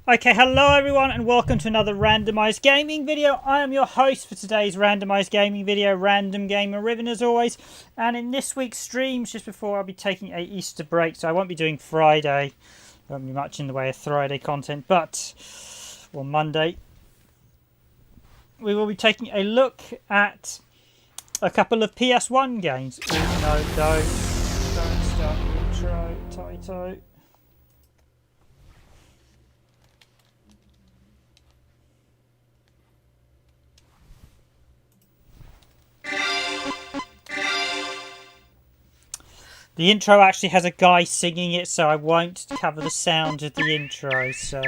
Okay, hello everyone and welcome to another randomised gaming video. I am your host for today's randomised gaming video, Random Gamer Riven as always. And in this week's streams, just before I'll be taking a Easter break, so I won't be doing Friday. There won't be much in the way of Friday content, but on Monday we will be taking a look at a couple of PSOne games. Ooh, no, don't start the intro, Taito. The intro actually has a guy singing it, so I won't cover the sound of the intro, so...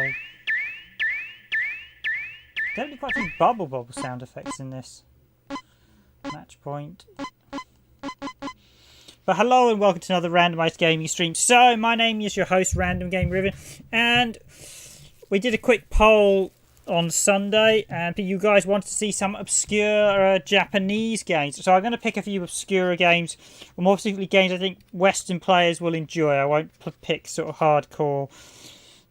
There are quite a few bubble bobble sound effects in this. Match point. But hello and welcome to another randomised gaming stream. So, my name is your host, Random Gamer Riven, and we did a quick poll on Sunday, and you guys wanted to see some obscure Japanese games. So I'm going to pick a few obscure games, or more specifically games I think Western players will enjoy. I won't pick sort of hardcore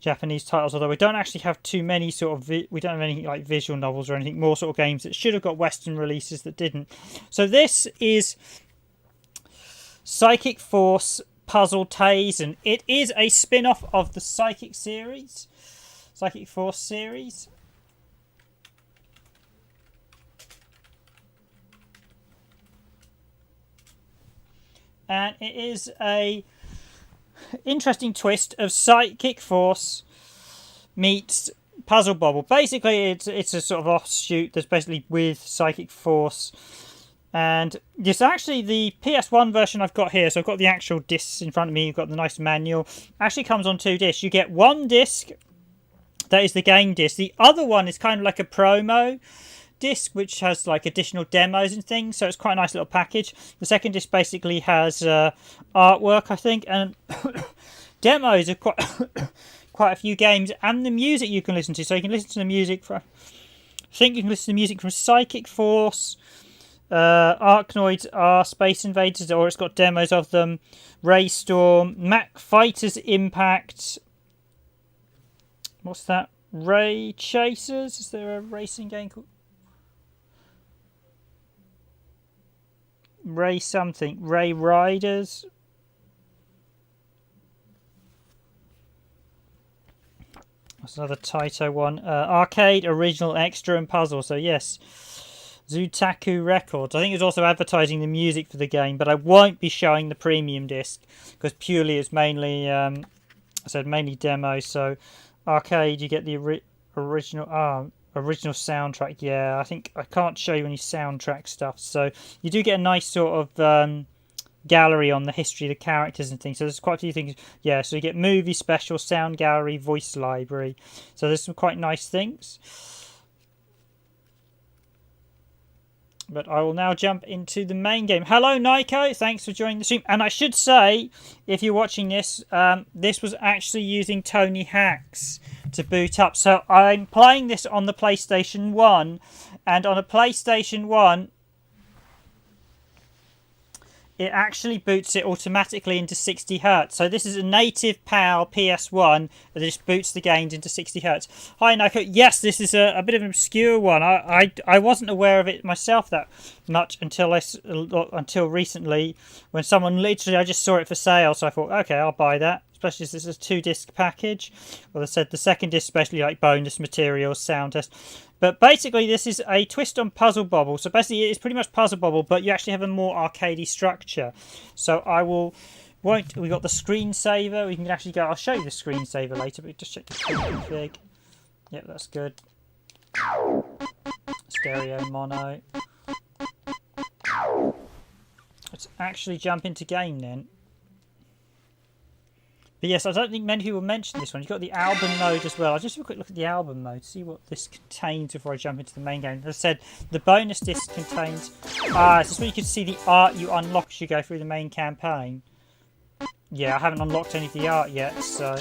Japanese titles, although we don't actually have too many sort of... we don't have anything like visual novels or anything, more sort of games that should have got Western releases that didn't. So this is Psychic Force Puzzle Taisen. It is a spin-off of the Psychic series, Psychic Force series. And it is a interesting twist of Psychic Force meets Puzzle Bobble. Basically, it's a sort of offshoot that's basically with Psychic Force. And this actually, the PS1 version I've got here, so I've got the actual discs in front of me, you've got the nice manual, actually comes on 2 discs. You get one disc, that is the game disc. The other one is kind of like a promo disc, which has like additional demos and things, so it's quite a nice little package. The second disc basically has artwork, I think, and demos of quite a few games, and the music you can listen to. So you can listen to the music from, I think you can listen to the music from Psychic Force, Arkanoids are Space Invaders, or it's got demos of them, Raystorm, Mac Fighters Impact, what's that, Ray Chasers, is there a racing game called Ray something, Ray Riders, that's another Taito one, Arcade, Original, Extra and Puzzle. So yes, Zutaku Records. I think it's also advertising the music for the game, but I won't be showing the premium disc because purely it's mainly I said mainly demos. So Arcade, you get the original soundtrack. Yeah, I think I can't show you any soundtrack stuff, so you do get a nice sort of gallery on the history of the characters and things. So there's quite a few things. Yeah, so you get movie special, sound gallery, voice library. So there's some quite nice things. But I will now jump into the main game. Hello, Nico. Thanks for joining the stream. And I should say, if you're watching this, this was actually using Tony Hawk's to boot up. So I'm playing this on the PlayStation 1. And on a PlayStation 1, it actually boots it automatically into 60 Hz. So this is a native PAL PS1 that just boots the games into 60 Hz. Hi, Nico. Yes, this is a bit of an obscure one. I wasn't aware of it myself that much until recently, when someone literally, I just saw it for sale, so I thought, okay, I'll buy that. Especially as this is a 2-disc package. Well, I said the second disc, especially like bonus materials, sound test. But basically, this is a twist on Puzzle Bobble. So basically, it's pretty much Puzzle Bobble, but you actually have a more arcadey structure. So we got the screensaver. We can actually go. I'll show you the screensaver later, but just check the config. Yep, that's good. Stereo mono. Let's actually jump into game then. But yes, I don't think many people mentioned this one. You've got the album mode as well. I'll just have a quick look at the album mode, see what this contains before I jump into the main game. As I said, the bonus disc contains... is this where you can see the art you unlock as you go through the main campaign? Yeah, I haven't unlocked any of the art yet, so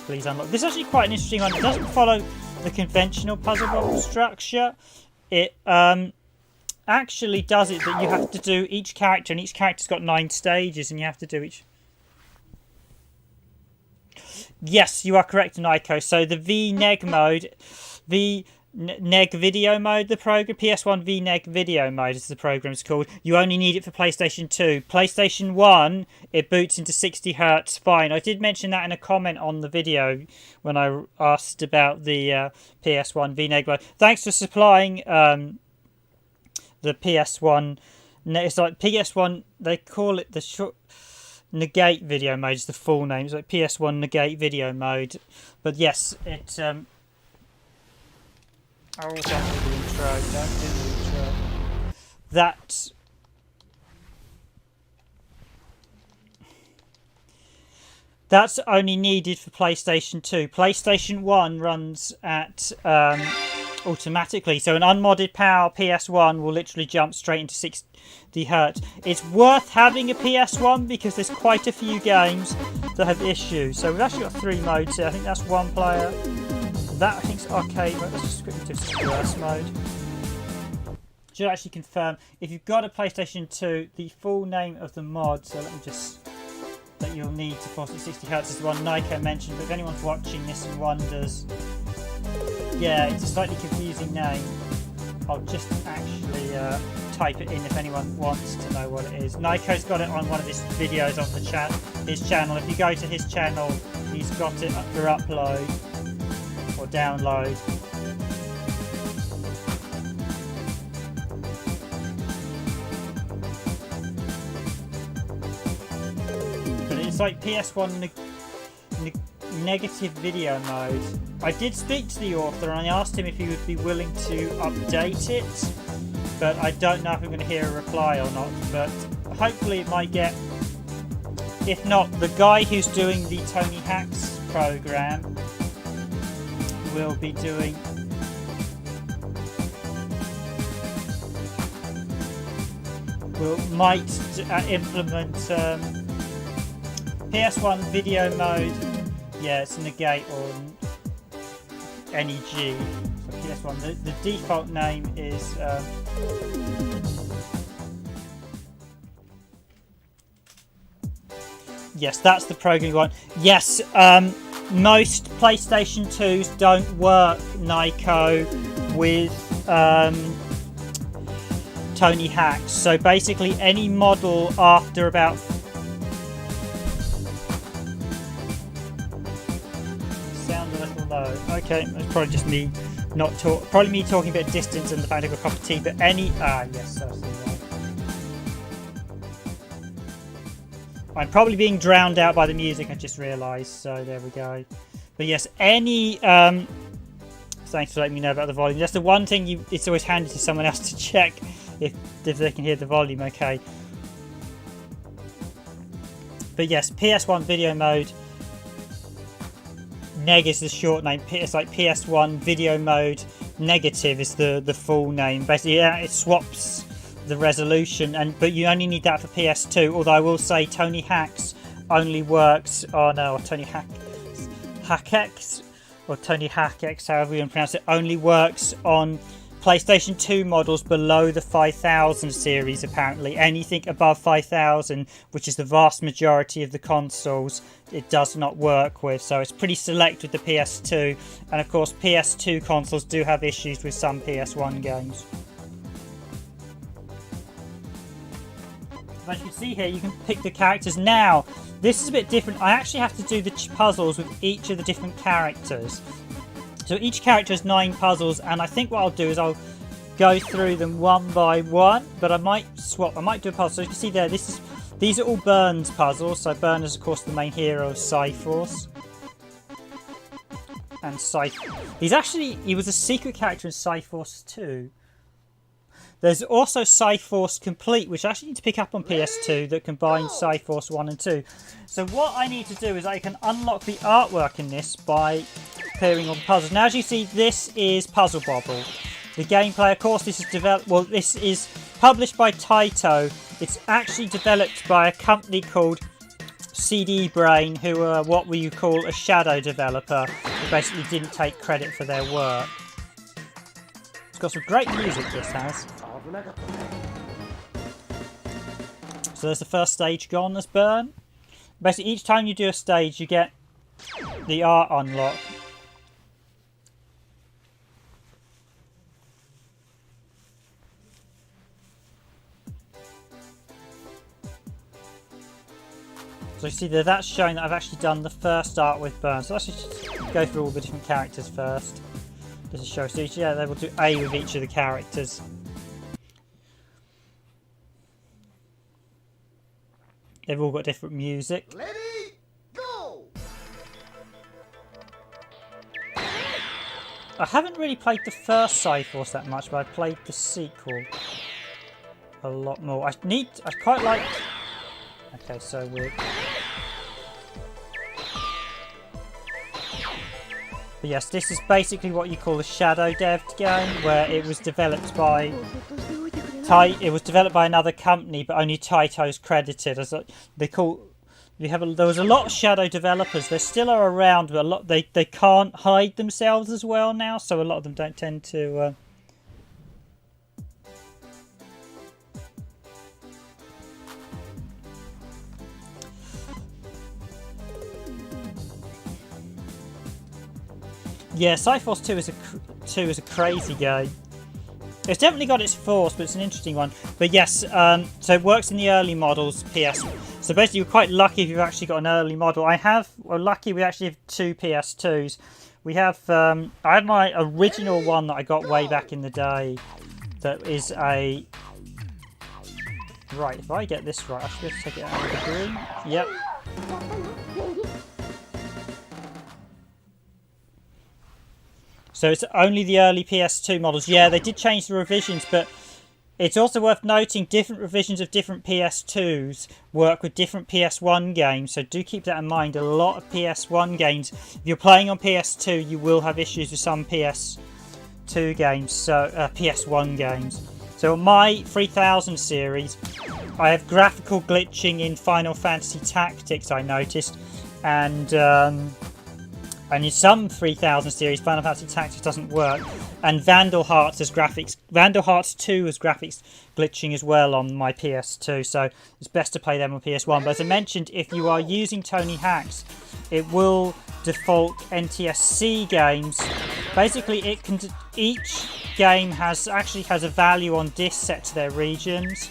please unlock. This is actually quite an interesting one. It doesn't follow the conventional Puzzle Bobble structure. It actually does it that you have to do each character, and each character's got 9 stages, and you have to do each... Yes, you are correct, Nico. So the VNeg mode, VNeg video mode, the program, PS1 VNeg video mode as the program is called, you only need it for PlayStation 2. PlayStation 1, it boots into 60 Hz fine. I did mention that in a comment on the video when I asked about the PS1 VNeg mode. Thanks for supplying the PS1. It's like PS1, they call it the short negate video mode is the full name. It's like PS1 negate video mode. But yes, it oh, don't do the intro. Don't do the intro. That's only needed for PlayStation 2. PlayStation 1 runs at automatically, so an unmodded power PS1 will literally jump straight into 60 Hz. It's worth having a PS1 because there's quite a few games that have issues. So we've actually got 3 modes here. I think that's 1 player. That I think is arcade mode. Let's just quickly do reverse mode. Should actually confirm if you've got a PlayStation 2, the full name of the mod. So let me just that you'll need to force it 60 Hz is the one Nico mentioned. But if anyone's watching this and wonders, yeah, it's a slightly confusing name. I'll just actually type it in if anyone wants to know what it is. Nico's got it on one of his videos on the his channel. If you go to his channel, he's got it for upload or download. But it's like PS1 negative video mode. I did speak to the author and I asked him if he would be willing to update it, but I don't know if I'm going to hear a reply or not, but hopefully it might get. If not, the guy who's doing the Tony Hawk's program will be doing might implement PS1 video mode. Yeah, it's negate or NEG for PS1. The default name is yes, that's the program you want. Yes, most PlayStation 2s don't work, Nico, with Tony Hawk's. So basically any model after about okay, it's probably just me probably me talking a bit of distance and the fact I've got a cup of tea, but yes, that's right. I'm probably being drowned out by the music, I just realised, so there we go. But yes, any thanks for letting me know about the volume. That's the one thing it's always handy to someone else to check if they can hear the volume okay. But yes, PS1 video mode. Neg is the short name. It's like PS1 video mode negative is the full name. Basically, yeah, it swaps the resolution, but you only need that for PS2. Although I will say Tony Hawk's only works on or Tony Hawk's or Tony Hawk's, however you want to pronounce it, only works on PlayStation 2 models below the 5000 series, apparently. Anything above 5000, which is the vast majority of the consoles, it does not work with. So it's pretty select with the PS2. And of course, PS2 consoles do have issues with some PS1 games. As you can see here, you can pick the characters. Now, this is a bit different. I actually have to do the puzzles with each of the different characters. So each character has 9 puzzles, and I think what I'll do is I'll go through them one by one, but I might swap. I might do a puzzle. So you can see there, these are all Burn's puzzles. So Burn is, of course, the main hero of Cyforce. And he was a secret character in Cyforce 2. There's also Cyforce Complete, which I actually need to pick up on PS2, that combines Cyforce 1 and 2. So what I need to do is I can unlock the artwork in this by clearing all the puzzles. Now, as you see, this is Puzzle Bobble. The gameplay, of course, this is published by Taito. It's actually developed by a company called CP.BRAiN, who are what we call a shadow developer, who basically didn't take credit for their work. It's got some great music, this has. So there's the first stage gone as Burn. Basically, each time you do a stage, you get the art unlock. So you see that that's showing that I've actually done the first art with Burn. So let's just go through all the different characters first. This is show. So yeah, they will do A with each of the characters. They've all got different music. Ready, go! I haven't really played the first Cyforce that much, but I played the sequel a lot more. I quite like... Okay, so weird. But yes, this is basically what you call a shadow devved game, where it was developed by it was developed by another company, but only Taito's credited. As they call, there was a lot of shadow developers. They still are around, but a lot they can't hide themselves as well now, so a lot of them don't tend to. Yeah, Cyforce 2 is a crazy game. It's definitely got its force, but it's an interesting one. But yes, so it works in the early models, PS. So basically, you're quite lucky if you've actually got an early model. We're lucky we actually have 2 PS2s. We have, I had my original one that I got way back in the day. That is a... Right, if I get this right, I should be able to take it out of the green. Yep. So it's only the early PS2 models. Yeah, they did change the revisions, but it's also worth noting different revisions of different PS2s work with different PS1 games. So do keep that in mind. A lot of PS1 games, if you're playing on PS2, you will have issues with some PS2 games, so PS1 games. So on my 3000 series, I have graphical glitching in Final Fantasy Tactics, I noticed, and in some 3000 series, Final Fantasy Tactics doesn't work. And Vandal Hearts 2 has graphics glitching as well on my PS2, so it's best to play them on PS1. But as I mentioned, if you are using Tony Hacks, it will default NTSC games. Basically, each game has a value on disk set to their regions.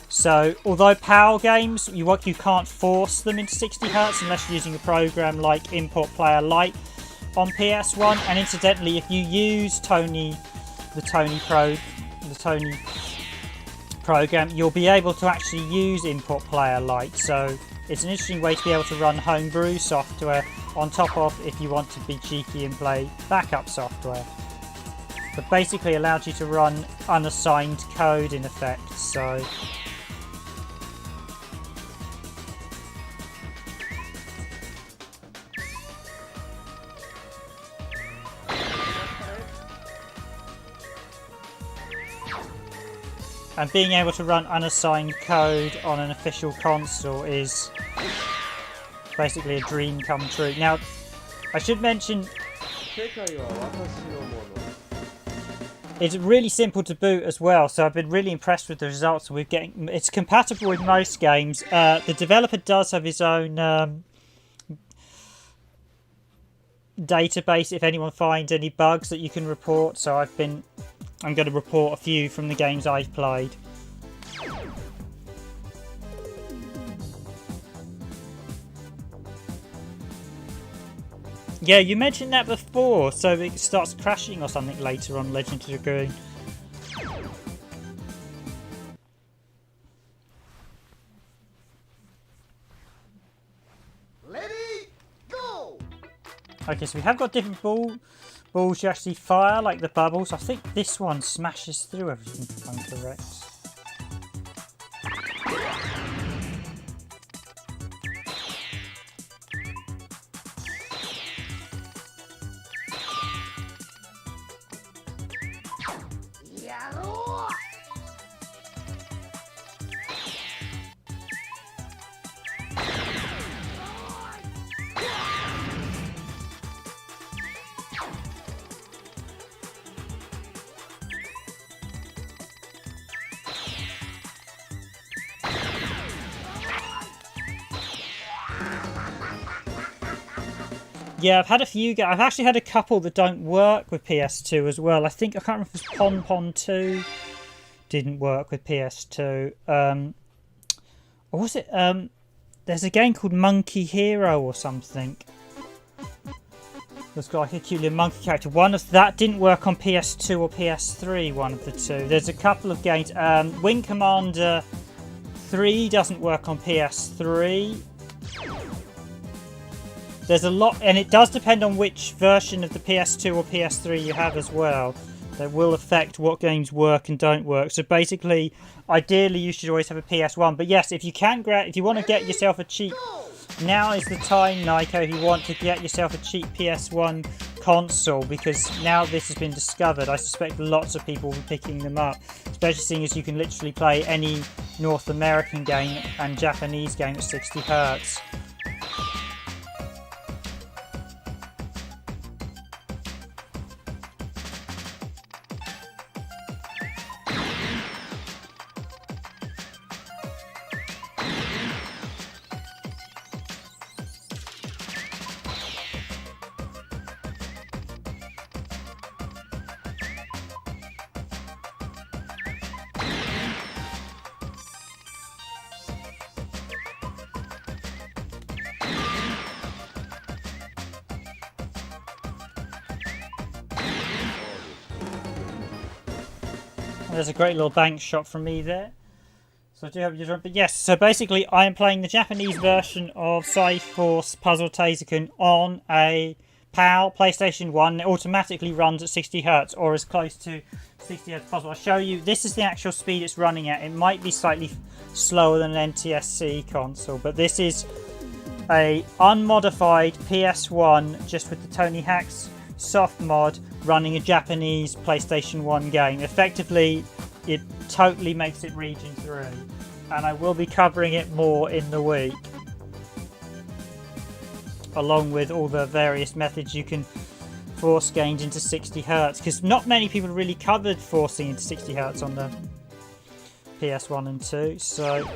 So, although PAL games, you can't force them into 60 Hz unless you're using a program like Import Player Lite on PS1. And incidentally, if you use the Tony program, you'll be able to actually use Import Player Lite. So, it's an interesting way to be able to run homebrew software on top of if you want to be cheeky and play backup software. But basically allows you to run unassigned code in effect. So. And being able to run unassigned code on an official console is basically a dream come true. Now, I should mention, it's really simple to boot as well, so I've been really impressed with the results we're getting. It's compatible with most games. The developer does have his own database if anyone finds any bugs that you can report, so I'm going to report a few from the games I've played. Yeah, you mentioned that before, so it starts crashing or something later on Legend of Dragoon. Ready, go! Okay, so we have got different balls you actually fire, like the bubbles. I think this one smashes through everything, if I'm correct. Yeah, I've had a few. I've actually had a couple that don't work with PS2 as well. I think I can't remember if it was Pon Pon 2 didn't work with PS2. Or was it? There's a game called Monkey Hero or something. It's got like a cute little monkey character. One of that didn't work on PS2 or PS3. One of the two. There's a couple of games. Wing Commander 3 doesn't work on PS3. There's a lot, and it does depend on which version of the PS2 or PS3 you have as well. That will affect what games work and don't work. So basically, ideally, you should always have a PS1. But yes, if you want to get yourself a cheap, now is the time, Nico, if you want to get yourself a cheap PS1 console, because now this has been discovered, I suspect lots of people will be picking them up, especially seeing as you can literally play any North American game and Japanese game at 60 Hz. There's a great little bank shot from me there. So I do hope you're drunk. But yes, so basically I am playing the Japanese version of Cyforce Puzzle Taisen on a PAL PlayStation 1. It automatically runs at 60 Hz or as close to 60 Hz as possible. I'll show you. This is the actual speed it's running at. It might be slightly slower than an NTSC console, but this is a unmodified PS1 just with the Tony Hawk's soft mod running a Japanese PlayStation 1 game. Effectively, it totally makes it region 3, and I will be covering it more in the week, along with all the various methods you can force games into 60 Hz, because not many people really covered forcing into 60 Hz on the PS1 and 2, so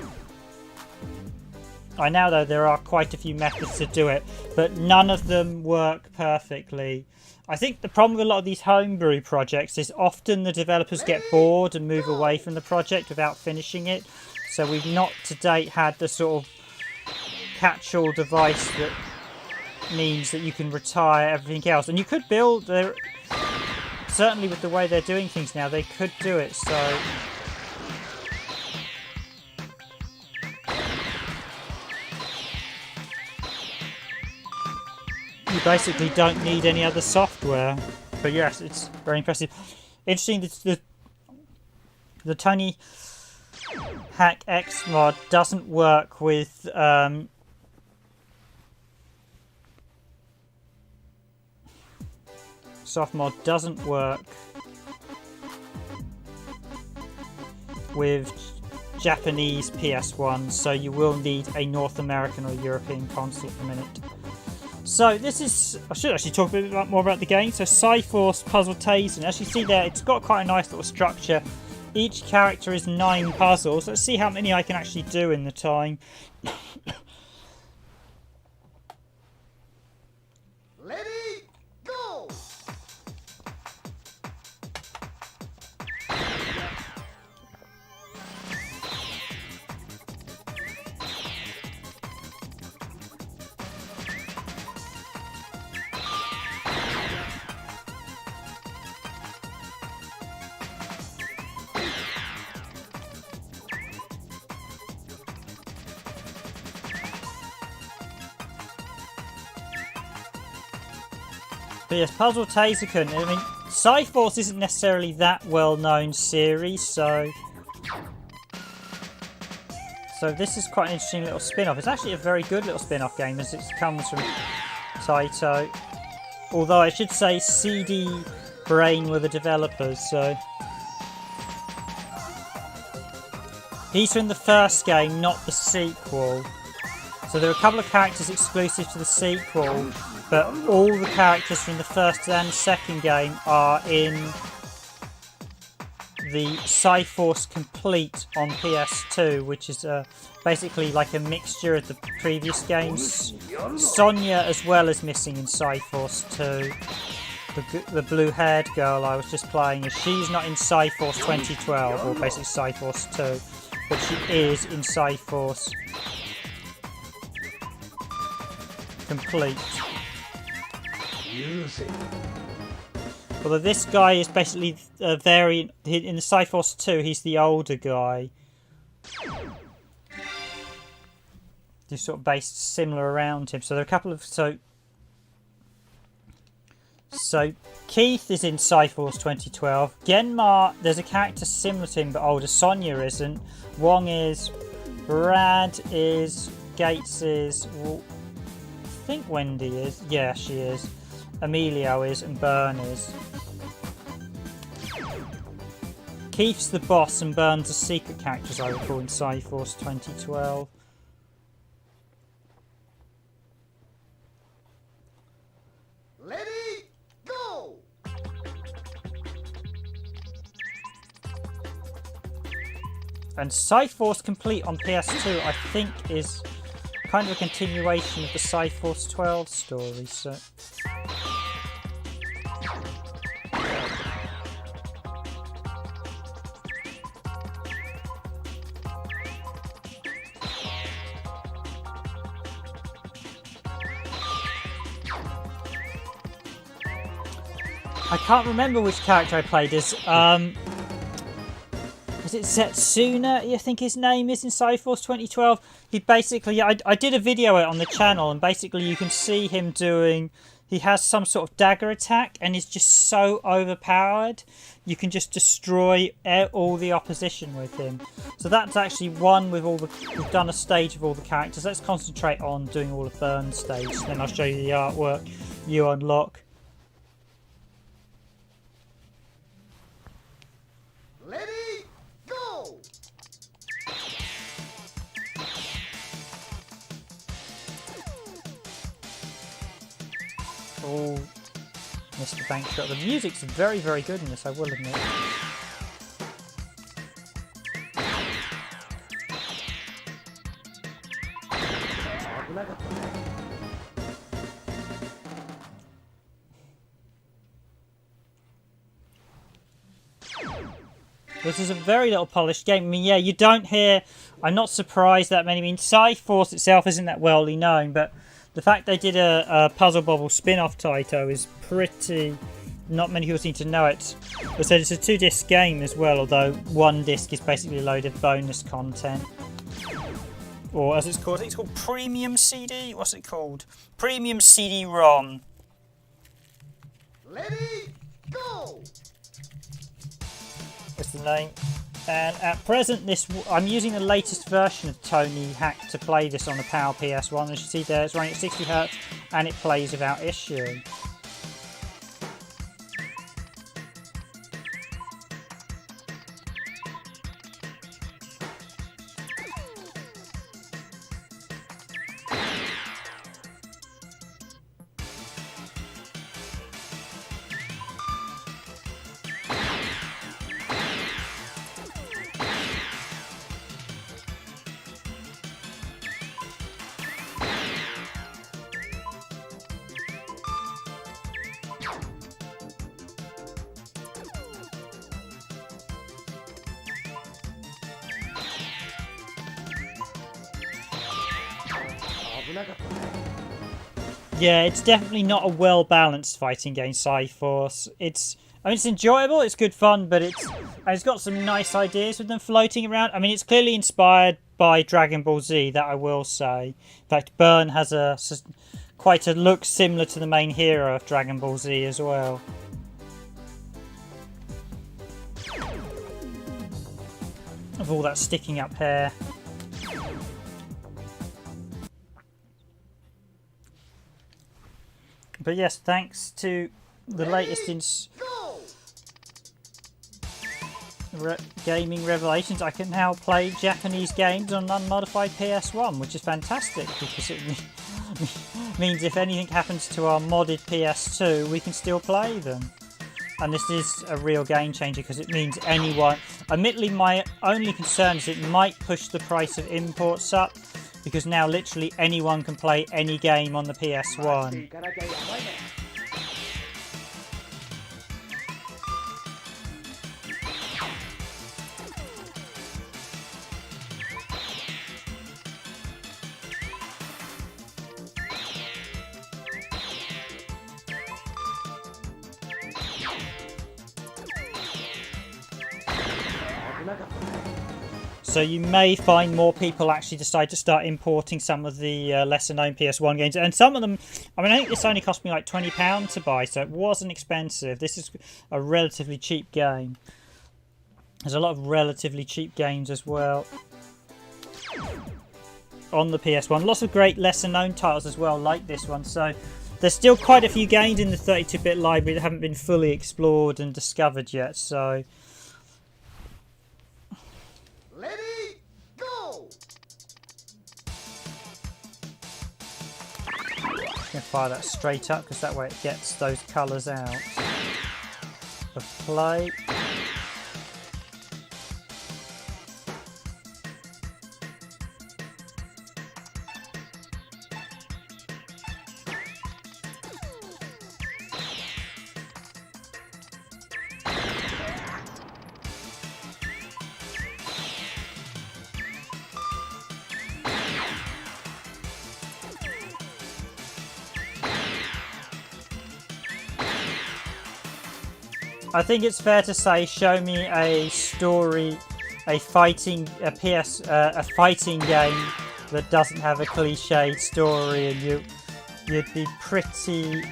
I know though there are quite a few methods to do it, but none of them work perfectly. I think the problem with a lot of these homebrew projects is often the developers get bored and move away from the project without finishing it. So we've not to date had the sort of catch-all device that means that you can retire everything else. And you could build, certainly with the way they're doing things now, they could do it. So you basically don't need any other software. But yes, it's very impressive. Interesting, the Tony Hawk X mod doesn't work with soft mod doesn't work with Japanese PS1, so you will need a North American or European console at the minute. So this is, I should actually talk a bit more about the game. So Cyforce Puzzle Taisen, as you see there, it's got quite a nice little structure. Each character is 9 puzzles. Let's see how many I can actually do in the time. Ready, go! But yes, Puzzle Taisen, I mean, Cyforce isn't necessarily that well-known series, so this is quite an interesting little spin-off. It's actually a very good little spin-off game, as it comes from Taito. Although I should say CP.BRAiN were the developers, so these are in the first game, not the sequel. So there are a couple of characters exclusive to the sequel, but all the characters from the first and second game are in the Cyforce Complete on PS2, which is basically like a mixture of the previous games. Sonya as well as missing in Cyforce 2. The blue-haired girl I was just playing, she's not in Cyforce 2012, or basically Cyforce 2, but she is in Cyforce Complete. Although this guy is basically a variant, in the Cyforce 2 he's the older guy. Just sort of based similar around him. So there are a couple of... So Keith is in Cyforce 2012. Genmar, there's a character similar to him but older. Sonya isn't. Wong is. Brad is. Gates is. I think Wendy is. Yeah, she is. Emilio is. And Byrne is. Keith's the boss and Byrne's a secret character, as I recall, in Cyforce 2012. And Cyforce Complete on PS2, I think, is kind of a continuation of the Cyforce 12 story. So, I can't remember which character I played as. Is it Setsuna, I think his name is, in Cyforce 2012? He basically... I did a video on the channel, and basically you can see him doing... He has some sort of dagger attack, and he's just so overpowered. You can just destroy all the opposition with him. So that's actually one with all the... We've done a stage of all the characters. Let's concentrate on doing all of Byrne's stage. Then I'll show you the artwork you unlock. Oh, Mr. Bankshot. The music's very, very good in this, I will admit. This is a very little polished game. I mean, yeah, you don't hear... I'm not surprised that many... I mean, Cyforce itself isn't that well known, but... The fact they did a Puzzle Bobble spin-off Taito is pretty... Not many people seem to know it. As I said, it's a 2-disc game as well, although one disc is basically a load of bonus content. Or as it's called, I think it's called Premium CD? What's it called? Premium CD-ROM. Ready, go! That's the name. And at present, I'm using the latest version of Tony Hack to play this on the PAL PS1. As you see there, it's running at 60 Hz and it plays without issue. Yeah, it's definitely not a well-balanced fighting game, Cyforce. I mean, it's enjoyable, it's good fun, but it's got some nice ideas with them floating around. I mean, it's clearly inspired by Dragon Ball Z, that I will say. In fact, Byrne has quite a look similar to the main hero of Dragon Ball Z as well. Of all that sticking up hair. But yes, thanks to the latest in gaming revelations, I can now play Japanese games on an unmodified PS1, which is fantastic because it means if anything happens to our modded PS2, we can still play them. And this is a real game changer because it means anyone... Admittedly, my only concern is it might push the price of imports up, because now literally anyone can play any game on the PS1. So you may find more people actually decide to start importing some of the lesser known PS1 games. And some of them, I mean, I think this only cost me like £20 to buy, so it wasn't expensive. This is a relatively cheap game. There's a lot of relatively cheap games as well on the PS1. Lots of great lesser known titles as well, like this one. So there's still quite a few games in the 32-bit library that haven't been fully explored and discovered yet. So... Ready, go! I'm going to fire that straight up because that way it gets those colours out of play. I think it's fair to say, show me a story, a fighting game that doesn't have a cliched story, and you'd be pretty...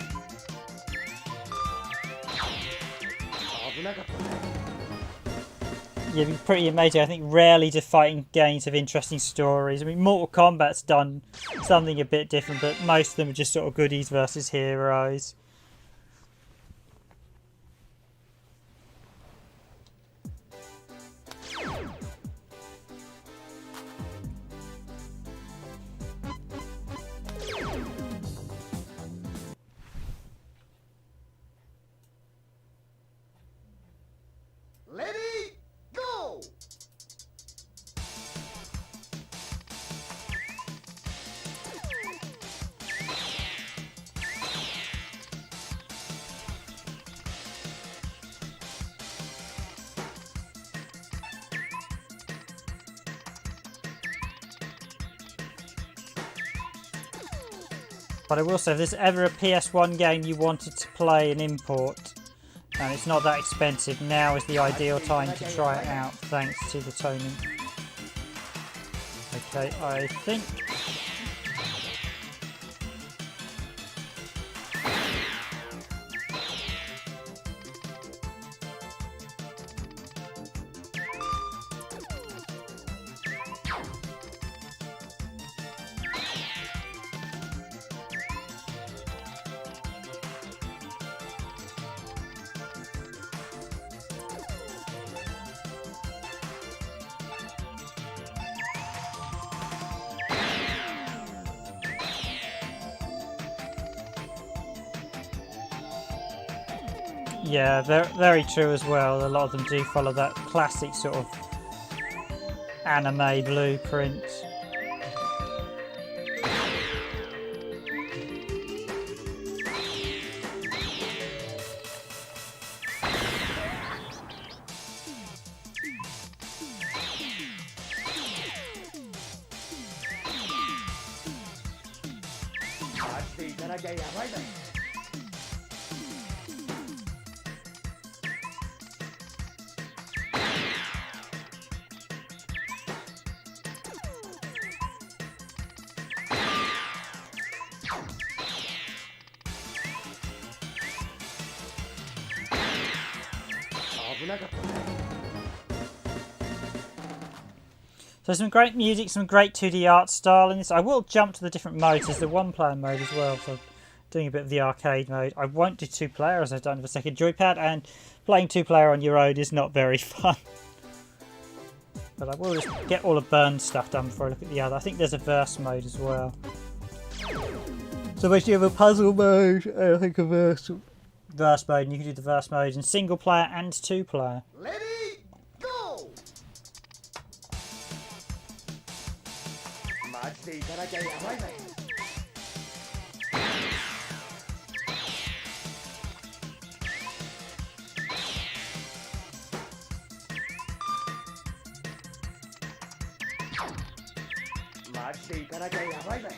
You'd be pretty amazing. I think rarely do fighting games have interesting stories. I mean, Mortal Kombat's done something a bit different, but most of them are just sort of goodies versus heroes. Ready, go! But I will say, if there's ever a PS1 game you wanted to play and import, and it's not that expensive, now is the ideal time to try it out, thanks to the toning. Okay, I think... Yeah, very true as well. A lot of them do follow that classic sort of anime blueprint. So some great music, some great 2D art style in this. I will jump to the different modes. There's the one-player mode as well, so doing a bit of the arcade mode. I won't do two-player as I don't have a second joypad, and playing two-player on your own is not very fun. But I will just get all the burn stuff done before I look at the other. I think there's a verse mode as well. So basically you have a puzzle mode, and I think a verse verse mode, and you can do the verse mode in single player and 2-player. Ready, go! マジでいかなきゃやばいぜ。マジでいかなきゃやばいぜ。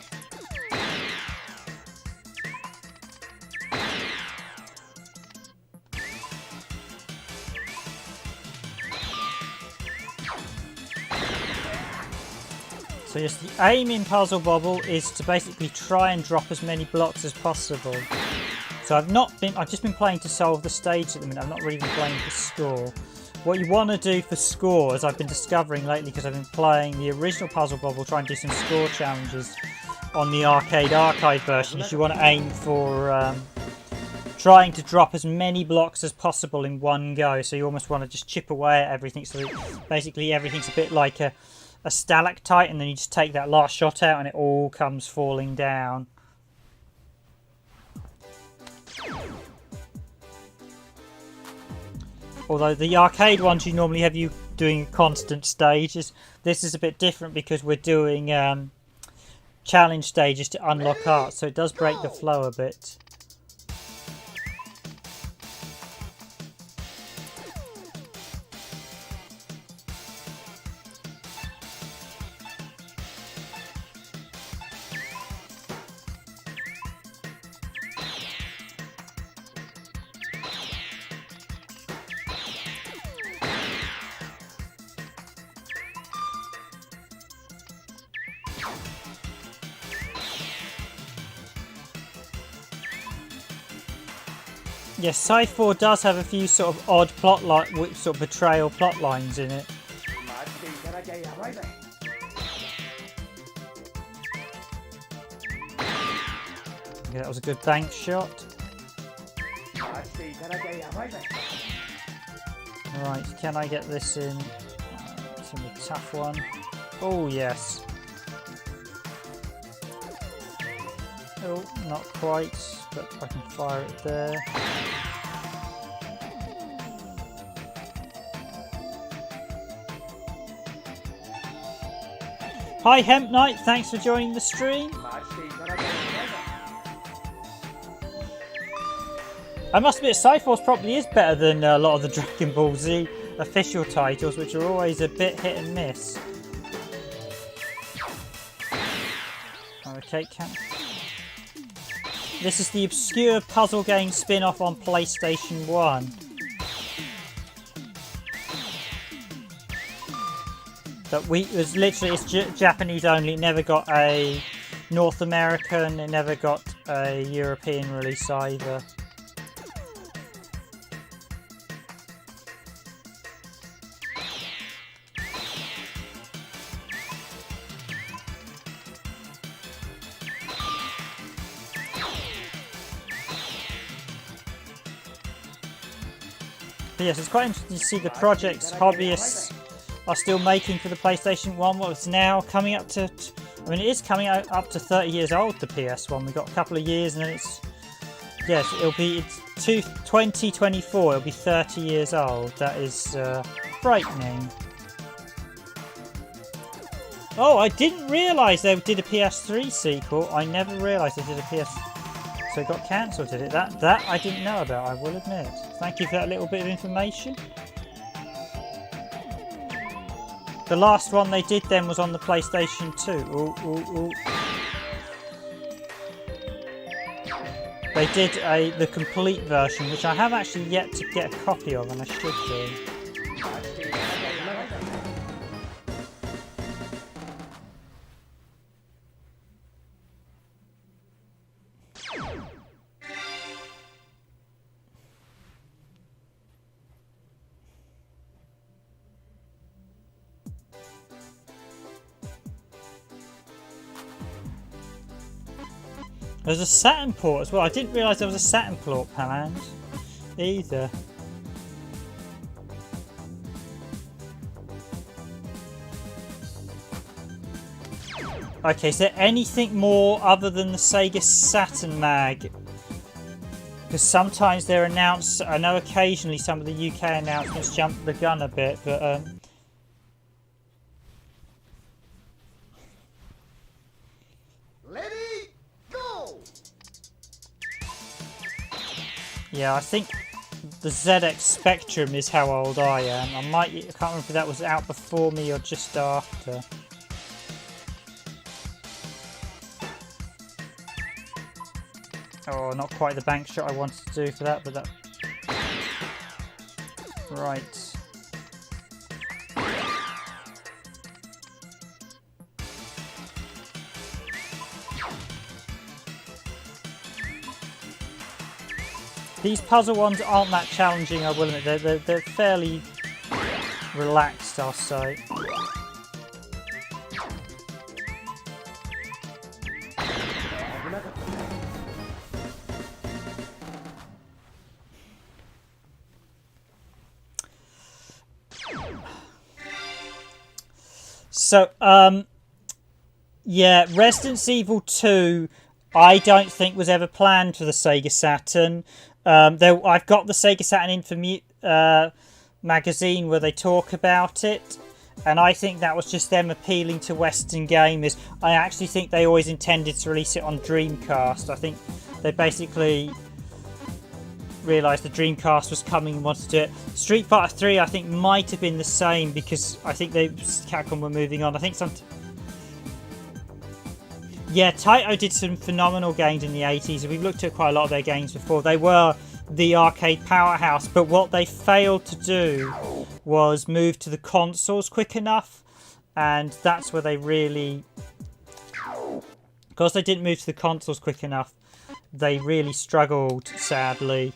So yes, the aim in Puzzle Bobble is to basically try and drop as many blocks as possible. So I've just been playing to solve the stage at the minute. I've not really been playing for score. What you want to do for score, as I've been discovering lately because I've been playing the original Puzzle Bobble, try and do some score challenges on the arcade version, is you want to aim for trying to drop as many blocks as possible in one go. So you almost want to just chip away at everything, so that basically everything's a bit like a stalactite, and then you just take that last shot out and it all comes falling down. Although the arcade ones you normally have you doing constant stages, this is a bit different because we're doing challenge stages to unlock art, so it does break the flow a bit. Yes, Scythe 4 does have a few sort of odd sort of betrayal plot lines in it. Okay, that was a good bank shot. Right, can I get this in? It's in the tough one. Oh, yes. Oh, not quite, but I can fire it there. Hi Hemp Knight, thanks for joining the stream. I must admit, Cyforce probably is better than a lot of the Dragon Ball Z official titles, which are always a bit hit and miss. Okay, this is the obscure puzzle game spin-off on PlayStation 1. It's Japanese only. It never got a North American, it never got a European release either. But yes, it's quite interesting to see the projects hobbyists are still making for the PlayStation 1. Well, it's now coming up to... I mean, it is coming up to 30 years old, the PS1. We've got a couple of years and then it's... Yes, it's 2024. It'll be 30 years old. That is frightening. Oh, I didn't realise they did a PS3 sequel. I never realised they did a PS... So it got cancelled, did it? That I didn't know about, I will admit. Thank you for that little bit of information. The last one they did then was on the PlayStation 2. Ooh, ooh, ooh. They did the complete version, which I have actually yet to get a copy of, and I should do. There's a Saturn port as well. I didn't realise there was a Saturn port, Paland, either. Okay, is there anything more other than the Sega Saturn mag because sometimes they're announced. I know occasionally some of the UK announcements jump the gun a bit, but Ready, go! yeah, I think the ZX Spectrum is how old I am. I can't remember if that was out before me or just after. Oh, not quite the bank shot I wanted to do for that, but that... Right. These puzzle ones aren't that challenging, I will admit. They're fairly relaxed, I'll say. So, yeah, Resident Evil 2, I don't think was ever planned for the Sega Saturn. I've got the Sega Saturn Info magazine where they talk about it, and I think that was just them appealing to Western gamers. I actually think they always intended to release it on Dreamcast. I think they basically realised the Dreamcast was coming and wanted to do it. Street Fighter 3 I think might have been the same, because I think Capcom were moving on. I think yeah, Taito did some phenomenal games in the 80s, and we've looked at quite a lot of their games before. They were the arcade powerhouse, but what they failed to do was move to the consoles quick enough, and that's where they really... Because they didn't move to the consoles quick enough, they really struggled, sadly.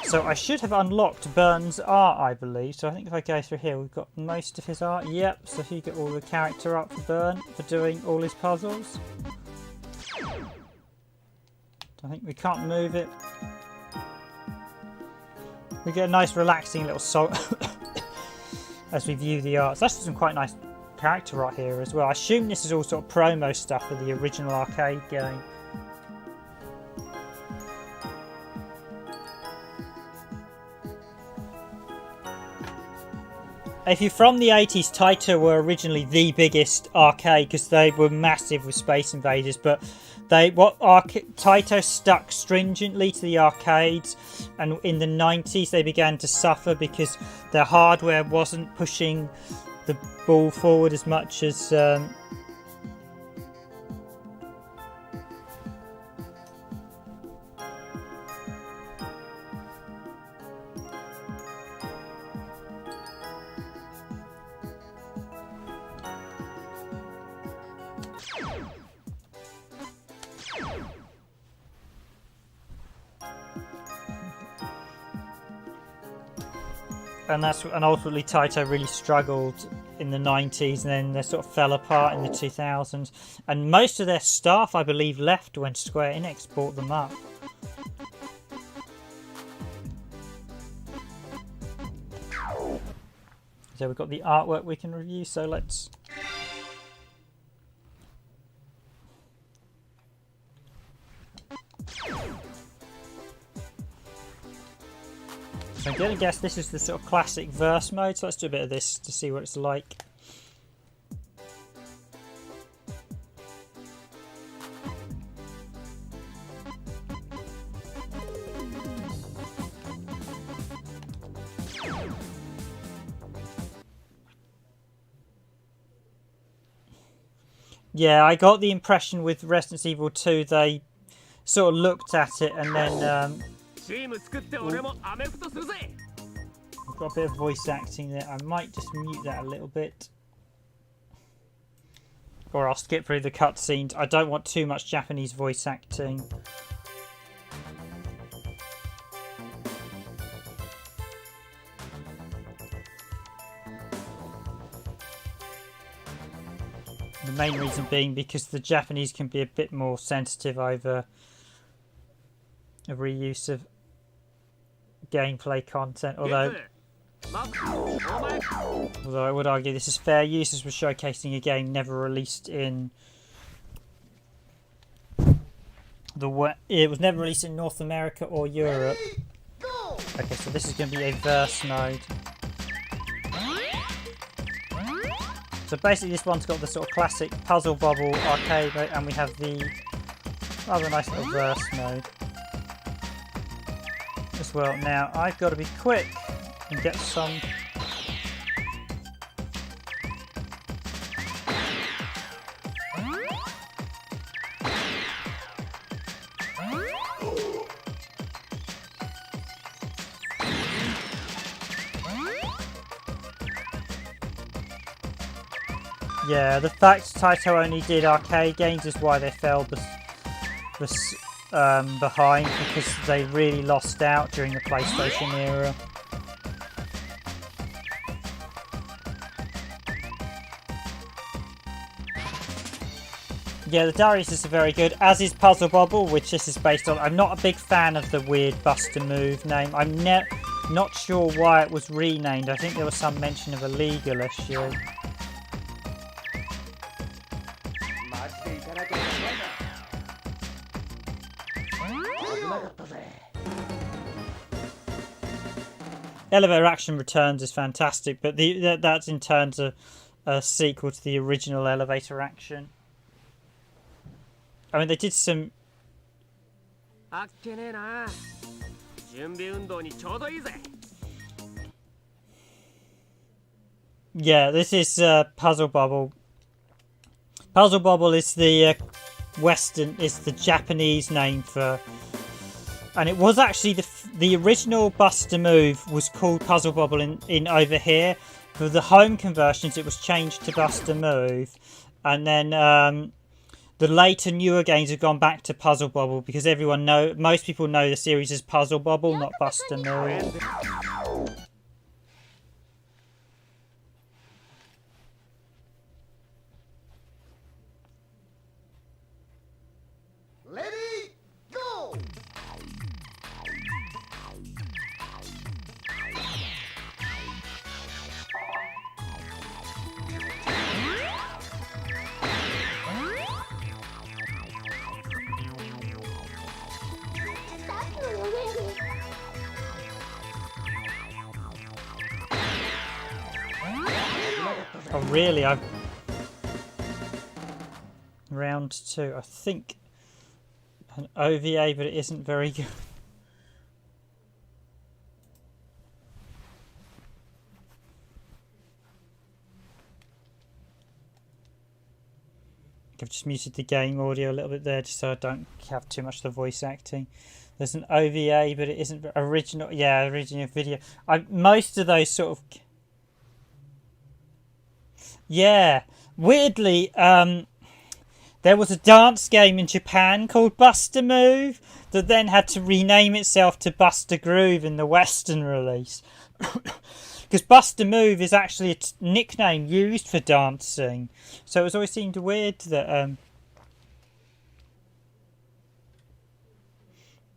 So I should have unlocked Byrne's art, I believe. So I think if I go through here, we've got most of his art. Yep, so you get all the character art for Byrne for doing all his puzzles. I think we can't move it. We get a nice relaxing little song as we view the art. So that's some quite nice character art here as well. I assume this is all sort of promo stuff for the original arcade game. If you're from the 80s, Taito were originally the biggest arcade because they were massive with Space Invaders, but Taito stuck stringently to the arcades, and in the 90s they began to suffer because their hardware wasn't pushing the ball forward as much as and ultimately Taito really struggled in the 90s, and then they sort of fell apart in the 2000s, and most of their staff I believe left when Square Enix bought them up. So we've got the artwork we can review, so let's... So I'm going to guess this is the sort of classic verse mode, so let's do a bit of this to see what it's like. Yeah, I got the impression with Resident Evil 2 they sort of looked at it and then I've got a bit of voice acting there. I might just mute that a little bit. Or I'll skip through the cutscenes. I don't want too much Japanese voice acting. The main reason being because the Japanese can be a bit more sensitive over a reuse of gameplay content, although I would argue this is fair use as we're showcasing a game never released in It was never released in North America or Europe. Ready, go! Okay, so this is going to be a verse mode. So basically this one's got the sort of classic Puzzle Bobble arcade mode, and we have the rather nice little verse mode as well. Now I've got to be quick and get some... Yeah, the fact Taito only did arcade games is why they fell behind, because they really lost out during the PlayStation era. Yeah, the Darius are very good, as is Puzzle Bobble, which this is based on. I'm not a big fan of the weird Buster Move name. I'm not sure why it was renamed. I think there was some mention of a legal issue. Elevator Action Returns is fantastic, but that's in turns a sequel to the original Elevator Action. I mean, they did some... Yeah, this is Puzzle Bobble. Puzzle Bobble is the the Japanese name for... And it was actually the original Buster Move was called Puzzle Bobble in over here. For the home conversions, it was changed to Buster Move. And then the later, newer games have gone back to Puzzle Bobble because most people know the series as Puzzle Bobble, not Buster Move. Ready, go! Oh really? Round 2, I think an OVA, but it isn't very good. I've just muted the game audio a little bit there just so I don't have too much of the voice acting. There's an OVA, but it isn't original. Yeah, original video. Most of those sort of... Yeah, weirdly, there was a dance game in Japan called Buster Move that then had to rename itself to Buster Groove in the Western release. Because Buster Move is actually a nickname used for dancing. So it was always seemed weird that...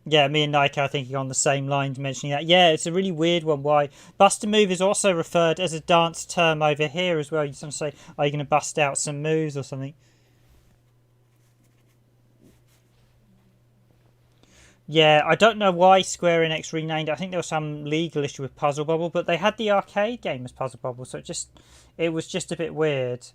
Yeah, me and Nike are thinking on the same lines mentioning that. Yeah, it's a really weird one. Why? Buster Move is also referred as a dance term over here as well. You sometimes say, are you going to bust out some moves or something? Yeah, I don't know why Square Enix renamed it. I think there was some legal issue with Puzzle Bobble, but they had the arcade game as Puzzle Bobble, so it was just a bit weird.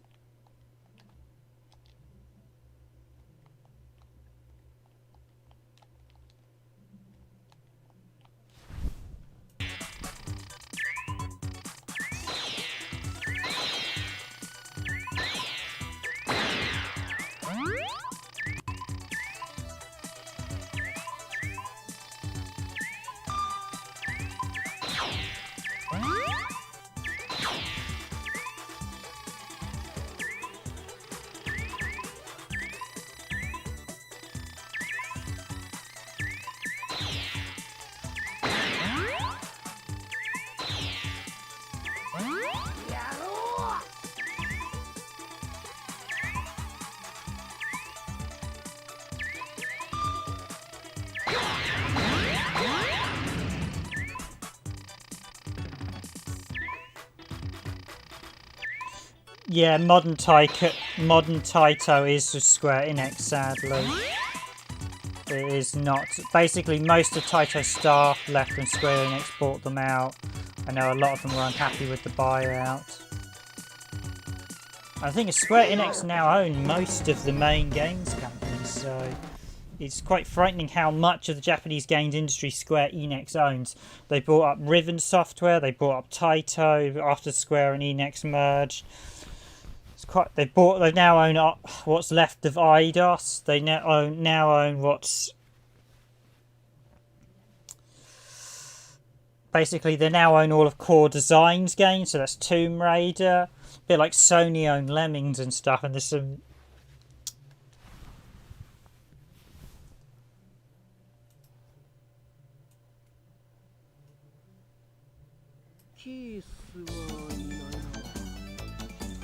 Yeah, modern Taito is with Square Enix, sadly. It is not. Basically, most of Taito's staff left when Square Enix bought them out. I know a lot of them were unhappy with the buyout. I think Square Enix now own most of the main games companies, so it's quite frightening how much of the Japanese games industry Square Enix owns. They bought up Riven Software, they bought up Taito after Square and Enix merged. They've now own what's left of Eidos. They now own what's basically they now own all of Core Design's games. So that's Tomb Raider, a bit like Sony own Lemmings and stuff. And there's some.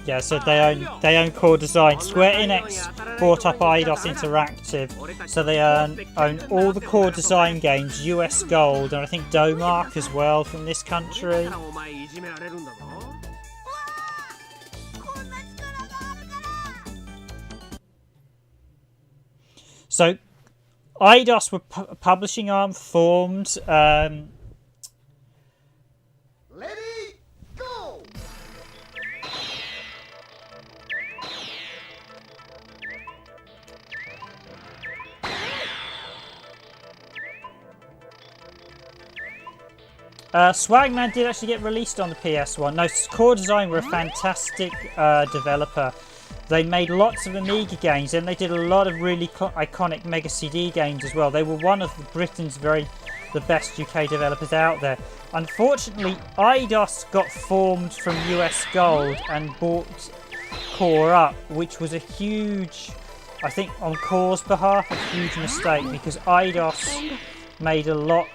Yeah, so they own Core Design. Square Enix bought up Eidos Interactive, so they own all the Core Design games, US Gold, and I think Domark as well from this country. So Eidos were publishing arm formed. Ready, go! Swagman did actually get released on the PS1. No, Core Design were a fantastic developer. They made lots of Amiga games, and they did a lot of really iconic Mega CD games as well. They were one of Britain's the best UK developers out there. Unfortunately, Eidos got formed from US Gold and bought Core up, which was a huge, I think on Core's behalf, a huge mistake, because Eidos made a lot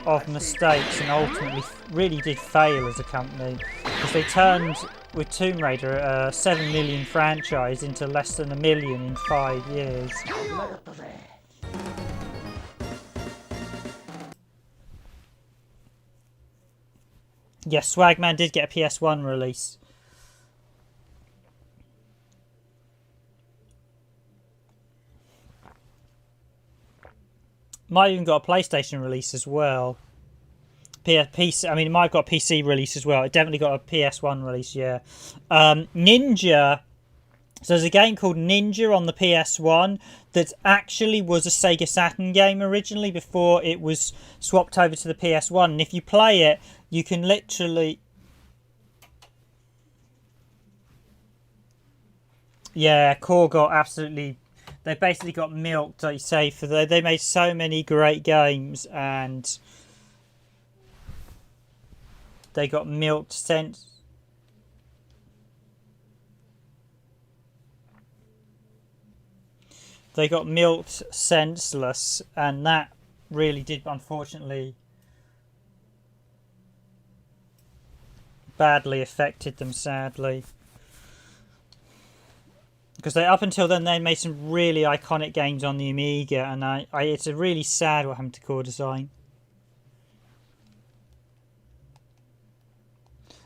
of mistakes and ultimately really did fail as a company, because they turned, with Tomb Raider, a 7 million franchise into less than 1 million in 5 years. Yes, Swagman did get a PS1 release. Might even got a PlayStation release as well. PC, I mean, it might have got a PC release as well. It definitely got a PS1 release, yeah. Ninja. So there's a game called Ninja on the PS1 that actually was a Sega Saturn game originally before it was swapped over to the PS1. And if you play it, you can literally... Yeah, Core got absolutely... They basically got milked, like you say, for they made so many great games, and they got milked They got milked senseless, and that really did, unfortunately, badly affected them, sadly. Because up until then, they made some really iconic games on the Amiga, and it's a really sad what happened to Core Design.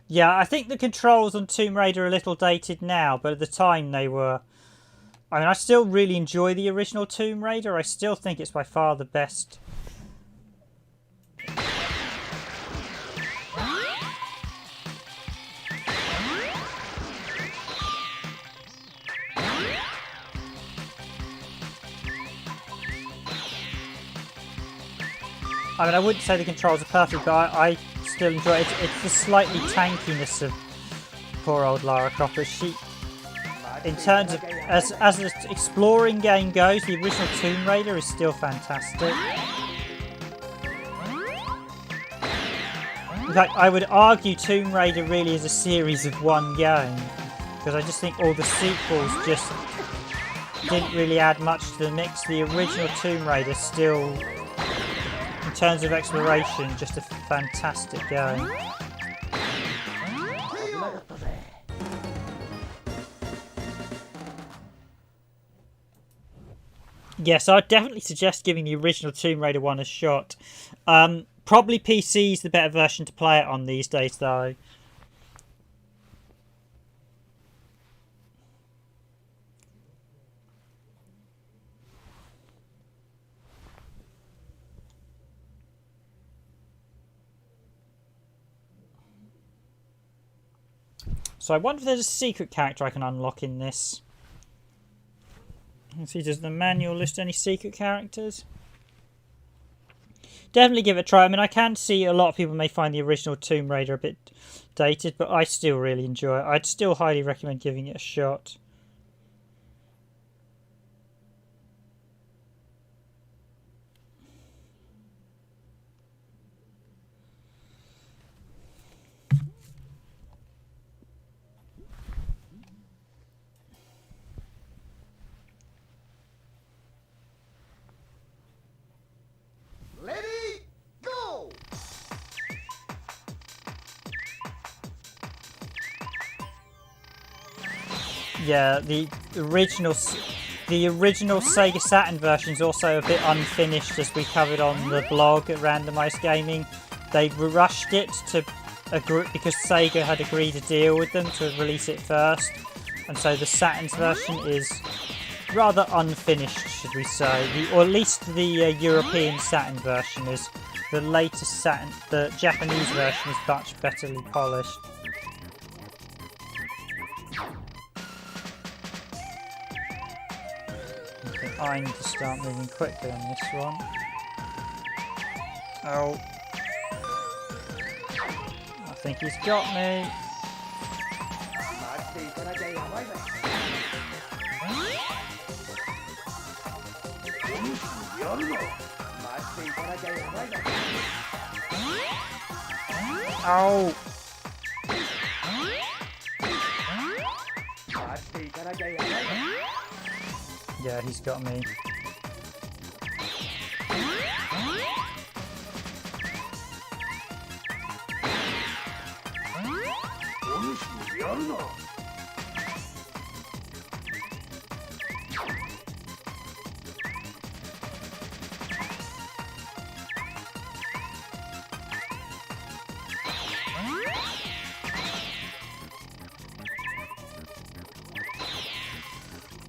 Yeah, I think the controls on Tomb Raider are a little dated now, but at the time they were... I mean, I still really enjoy the original Tomb Raider. I still think it's by far the best. I mean, I wouldn't say the controls are perfect, but I still enjoy it. It's the slightly tankiness of poor old Lara Croft. But she, in terms of as an exploring game goes, the original Tomb Raider is still fantastic. In fact, I would argue Tomb Raider really is a series of one game, because I just think all the sequels just didn't really add much to the mix. The original Tomb Raider still, in terms of exploration, just a fantastic game. Yes, I'd definitely suggest giving the original Tomb Raider 1 a shot. Probably PC is the better version to play it on these days, though. So I wonder if there's a secret character I can unlock in this. Let's see, does the manual list any secret characters? Definitely give it a try. I mean, I can see a lot of people may find the original Tomb Raider a bit dated, but I still really enjoy it. I'd still highly recommend giving it a shot. Ready, go! Yeah, the original Sega Saturn version is also a bit unfinished, as we covered on the blog at Randomised Gaming. They rushed it to agree because Sega had agreed a deal with them to release it first, and so the Saturn's version is rather unfinished, should we say, or at least the European Saturn version is. The latest Saturn, the Japanese version, is much betterly polished. I think I need to start moving quickly on this one. Oh. I think he's got me. Oh. Yeah, he's got me.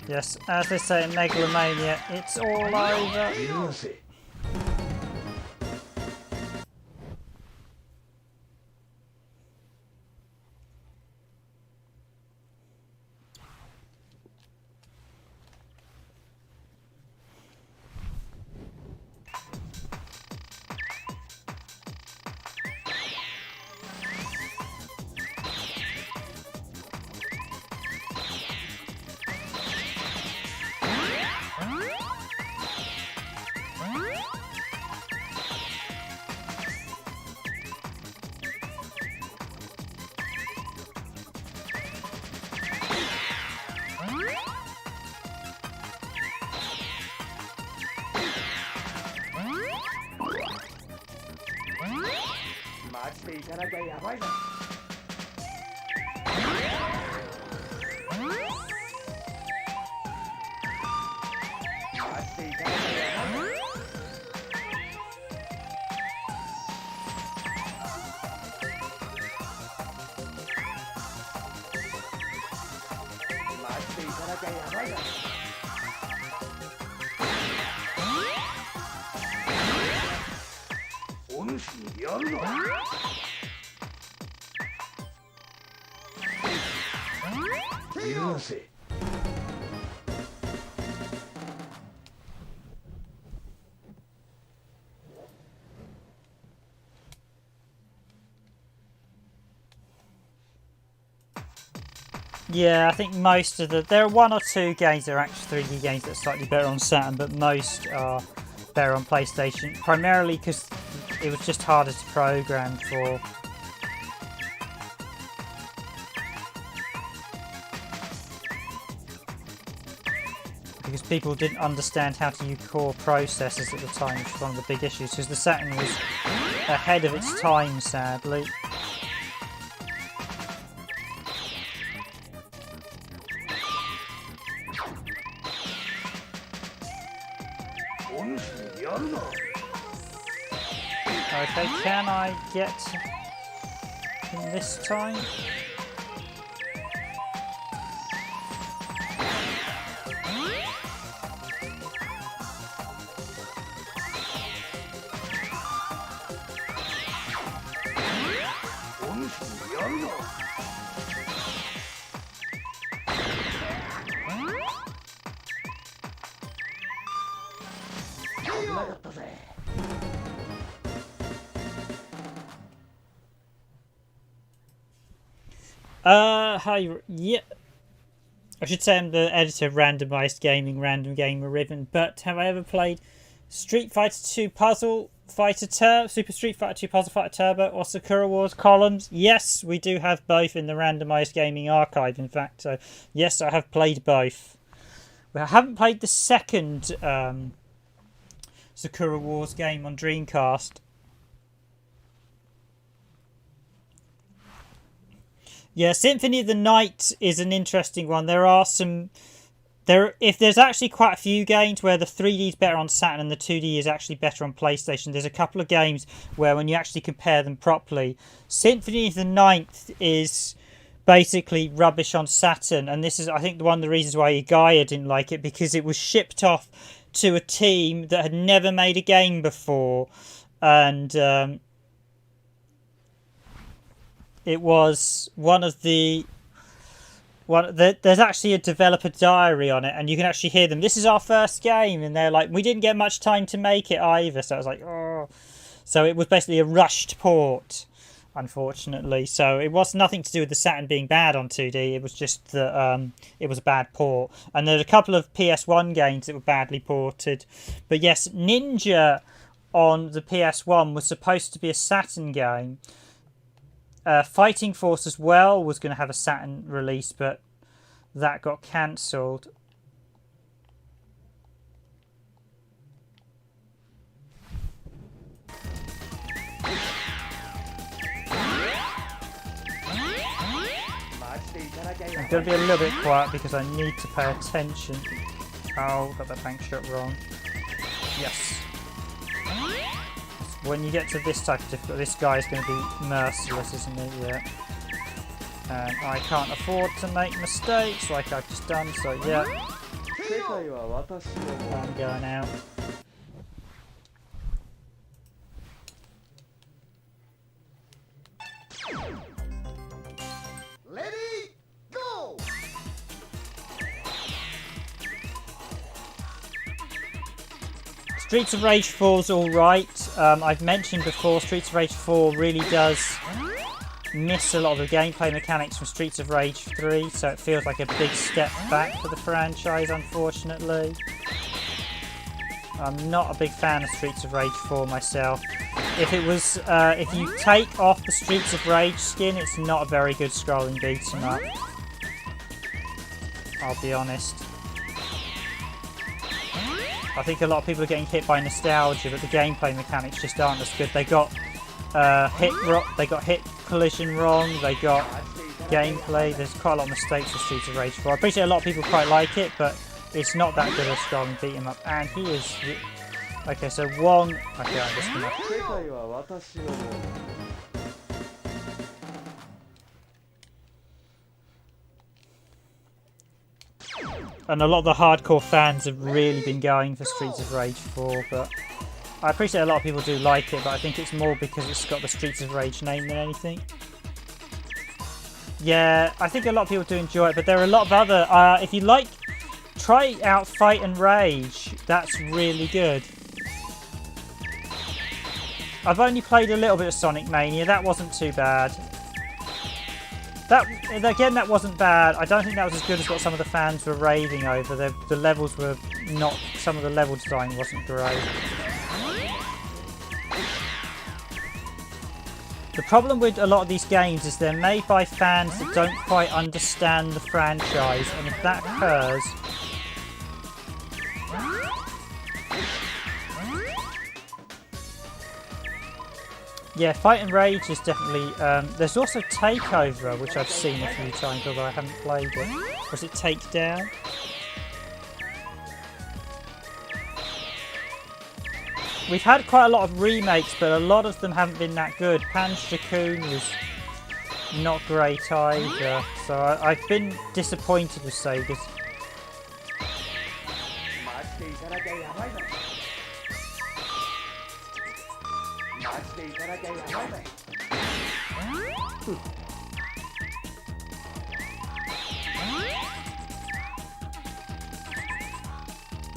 Yes, as they say in Megalomania, it's all over. Yeah, I think most of there are one or two games that are actually 3D games that are slightly better on Saturn, but most are better on PlayStation, primarily because it was just harder to program for. Because people didn't understand how to use core processors at the time, which was one of the big issues, because the Saturn was ahead of its time, sadly. Okay, can I get him this time? Hi. Yeah. I should say I'm the editor of Randomized Gaming, Random Gamer Ribbon, but have I ever played Street Fighter 2 Puzzle Fighter Turbo, Super Street Fighter 2 Puzzle Fighter Turbo, or Sakura Wars columns? Yes, we do have both in the Randomized Gaming archive, in fact, so yes, I have played both. I haven't played the second Sakura Wars game on Dreamcast. Yeah, Symphony of the Night is an interesting one. There are some... If there's actually quite a few games where the 3D is better on Saturn and the 2D is actually better on PlayStation. There's a couple of games where when you actually compare them properly, Symphony of the Ninth is basically rubbish on Saturn. And this is, I think, one of the reasons why Igaya didn't like it, because it was shipped off to a team that had never made a game before. And... it was one of the... there's actually a developer diary on it, and you can actually hear them. This is our first game, and they're like, we didn't get much time to make it either. So I was like, oh. So it was basically a rushed port, unfortunately. So it was nothing to do with the Saturn being bad on 2D. It was just that it was a bad port. And there's a couple of PS1 games that were badly ported. But yes, Ninja on the PS1 was supposed to be a Saturn game. Fighting Force as well was going to have a Saturn release, but that got cancelled. I'm going to be a little bit quiet because I need to pay attention. Oh, got that bank shot wrong. Yes. When you get to this type of difficulty, this guy is going to be merciless, isn't he? Yeah. And I can't afford to make mistakes like I've just done, so yeah. I'm going out. Ready, go! Streets of Rage 4 is alright. I've mentioned before, Streets of Rage 4 really does miss a lot of the gameplay mechanics from Streets of Rage 3, so it feels like a big step back for the franchise, unfortunately. I'm not a big fan of Streets of Rage 4 myself. If it was, if you take off the Streets of Rage skin, it's not a very good scrolling beat 'em up. I'll be honest. I think a lot of people are getting hit by nostalgia, but the gameplay mechanics just aren't as good. They got hit collision wrong. They got gameplay. There's quite a lot of mistakes with Streets of Rage 4. I appreciate a lot of people quite like it, but it's not that good a scrolling beat 'em up. And he is okay. So one. Okay, I'm just gonna. And a lot of the hardcore fans have really been going for Streets of Rage 4, but I appreciate a lot of people do like it, but I think it's more because it's got the Streets of Rage name than anything. Yeah, I think a lot of people do enjoy it, but there are a lot of other... if you like, try out Fight and Rage. That's really good. I've only played a little bit of Sonic Mania. That wasn't too bad. That wasn't bad. I don't think that was as good as what some of the fans were raving over. The levels were not... Some of the level design wasn't great. The problem with a lot of these games is they're made by fans that don't quite understand the franchise, and if that occurs... Yeah, Fight and Rage is definitely... there's also Takeover, which I've seen a few times, although I haven't played it. Was it Takedown? We've had quite a lot of remakes, but a lot of them haven't been that good. Panzer was not great either, so I've been disappointed with Sega's.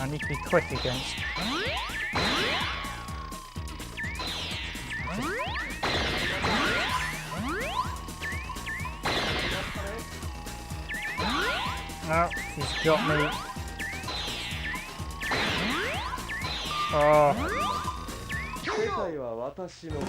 I need to be quick against. Oh, he's got me. Oh. 世界は私のもの。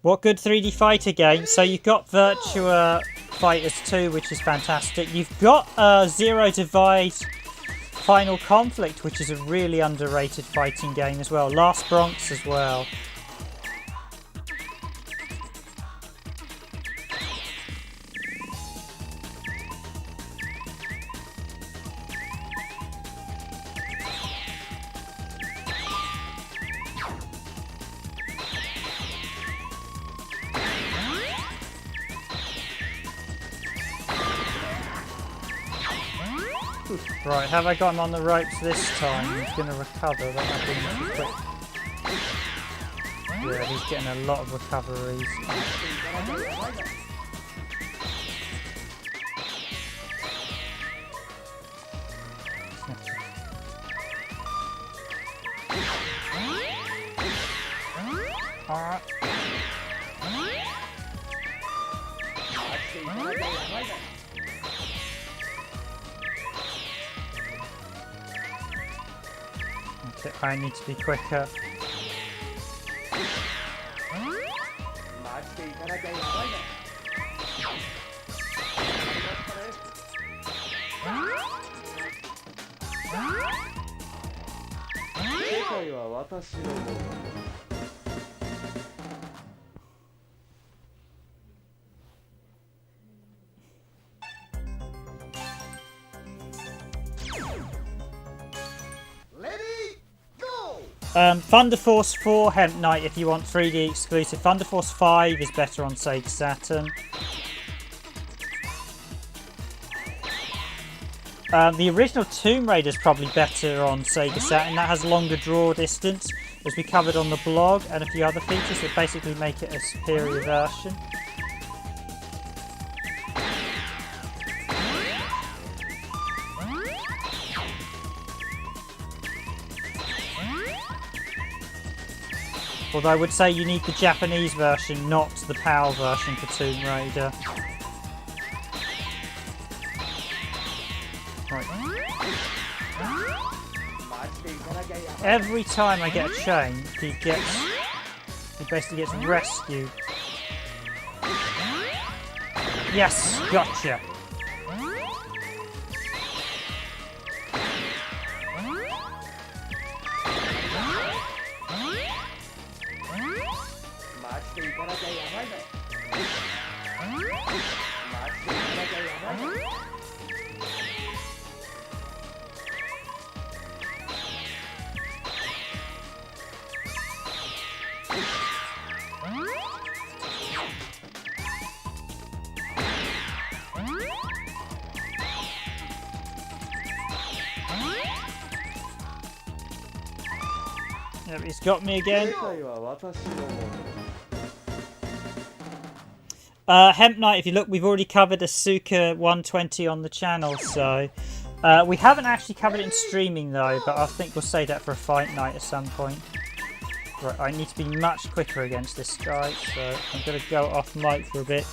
What good 3D fighter game? So you've got Virtua Fighters 2, which is fantastic. You've got Zero Divide Final Conflict, which is a really underrated fighting game as well. Last Bronx as well. Right, have I got him on the ropes this time? He's going to recover. That might be quick. Yeah, he's getting a lot of recoveries. Alright. Okay, I need to be quicker. Thunder Force 4 Hemp Knight if you want 3D exclusive. Thunder Force 5 is better on Sega Saturn. The original Tomb Raider is probably better on Sega Saturn. That has longer draw distance, as we covered on the blog, and a few other features that basically make it a superior version. Although I would say you need the Japanese version, not the PAL version for Tomb Raider. Right. Every time I get a chain, he basically gets rescued. Yes, gotcha. Yep, he's got me again. Hemp Knight, if you look, we've already covered Asuka 120 on the channel, so we haven't actually covered it in streaming though, but I think we'll save that for a fight night at some point. Right, I need to be much quicker against this guy, so I'm going to go off mic for a bit.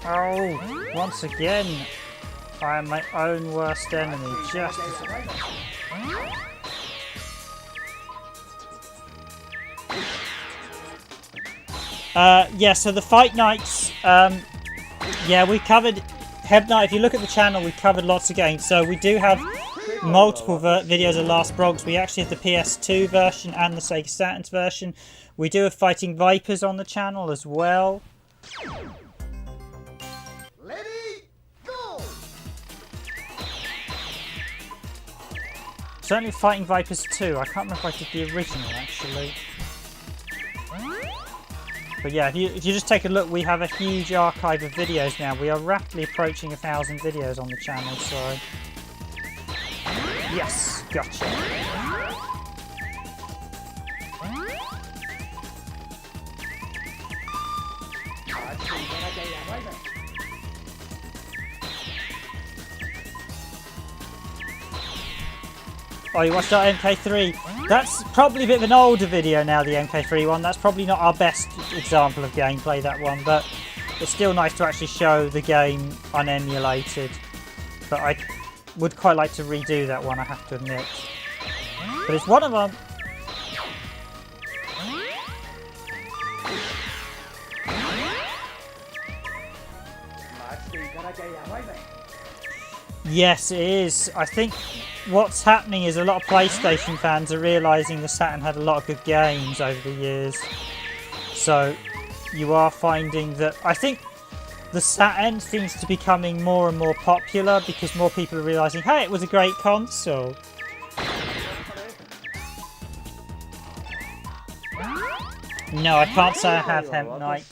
Oh, once again, I am my own worst enemy, just as... Yeah, so the fight nights, yeah, we covered Heb Night. If you look at the channel, we covered lots of games. So we do have multiple videos of Last Brogs. We actually have the PS2 version and the Sega Saturn's version. We do have Fighting Vipers on the channel as well. Ready, go! Certainly Fighting Vipers 2. I can't remember if I did the original, actually. But yeah, if you just take a look, we have a huge archive of videos now. We are rapidly approaching 1,000 videos on the channel, so... Yes, gotcha. Oh, you watched our MK3. That's probably a bit of an older video now, the MK3 one. That's probably not our best example of gameplay, that one, but it's still nice to actually show the game unemulated. But I would quite like to redo that one, I have to admit. But it's one of them. Yes, it is. I think what's happening is a lot of PlayStation fans are realising the Saturn had a lot of good games over the years. So you are finding that... I think the Saturn seems to be becoming more and more popular because more people are realising, hey, it was a great console. No, I can't say I have Hemp Knight.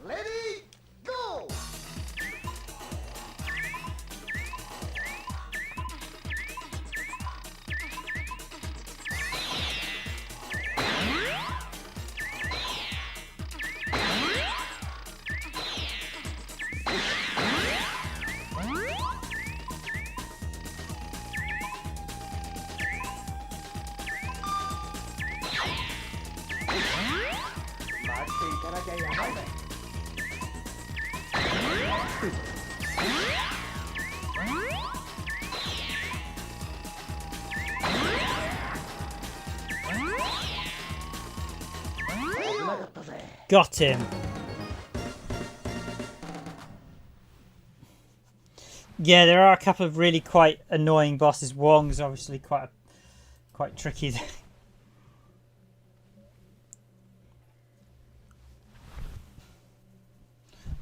Ready, go! Got him. Yeah, there are a couple of really quite annoying bosses. Wong's obviously quite tricky.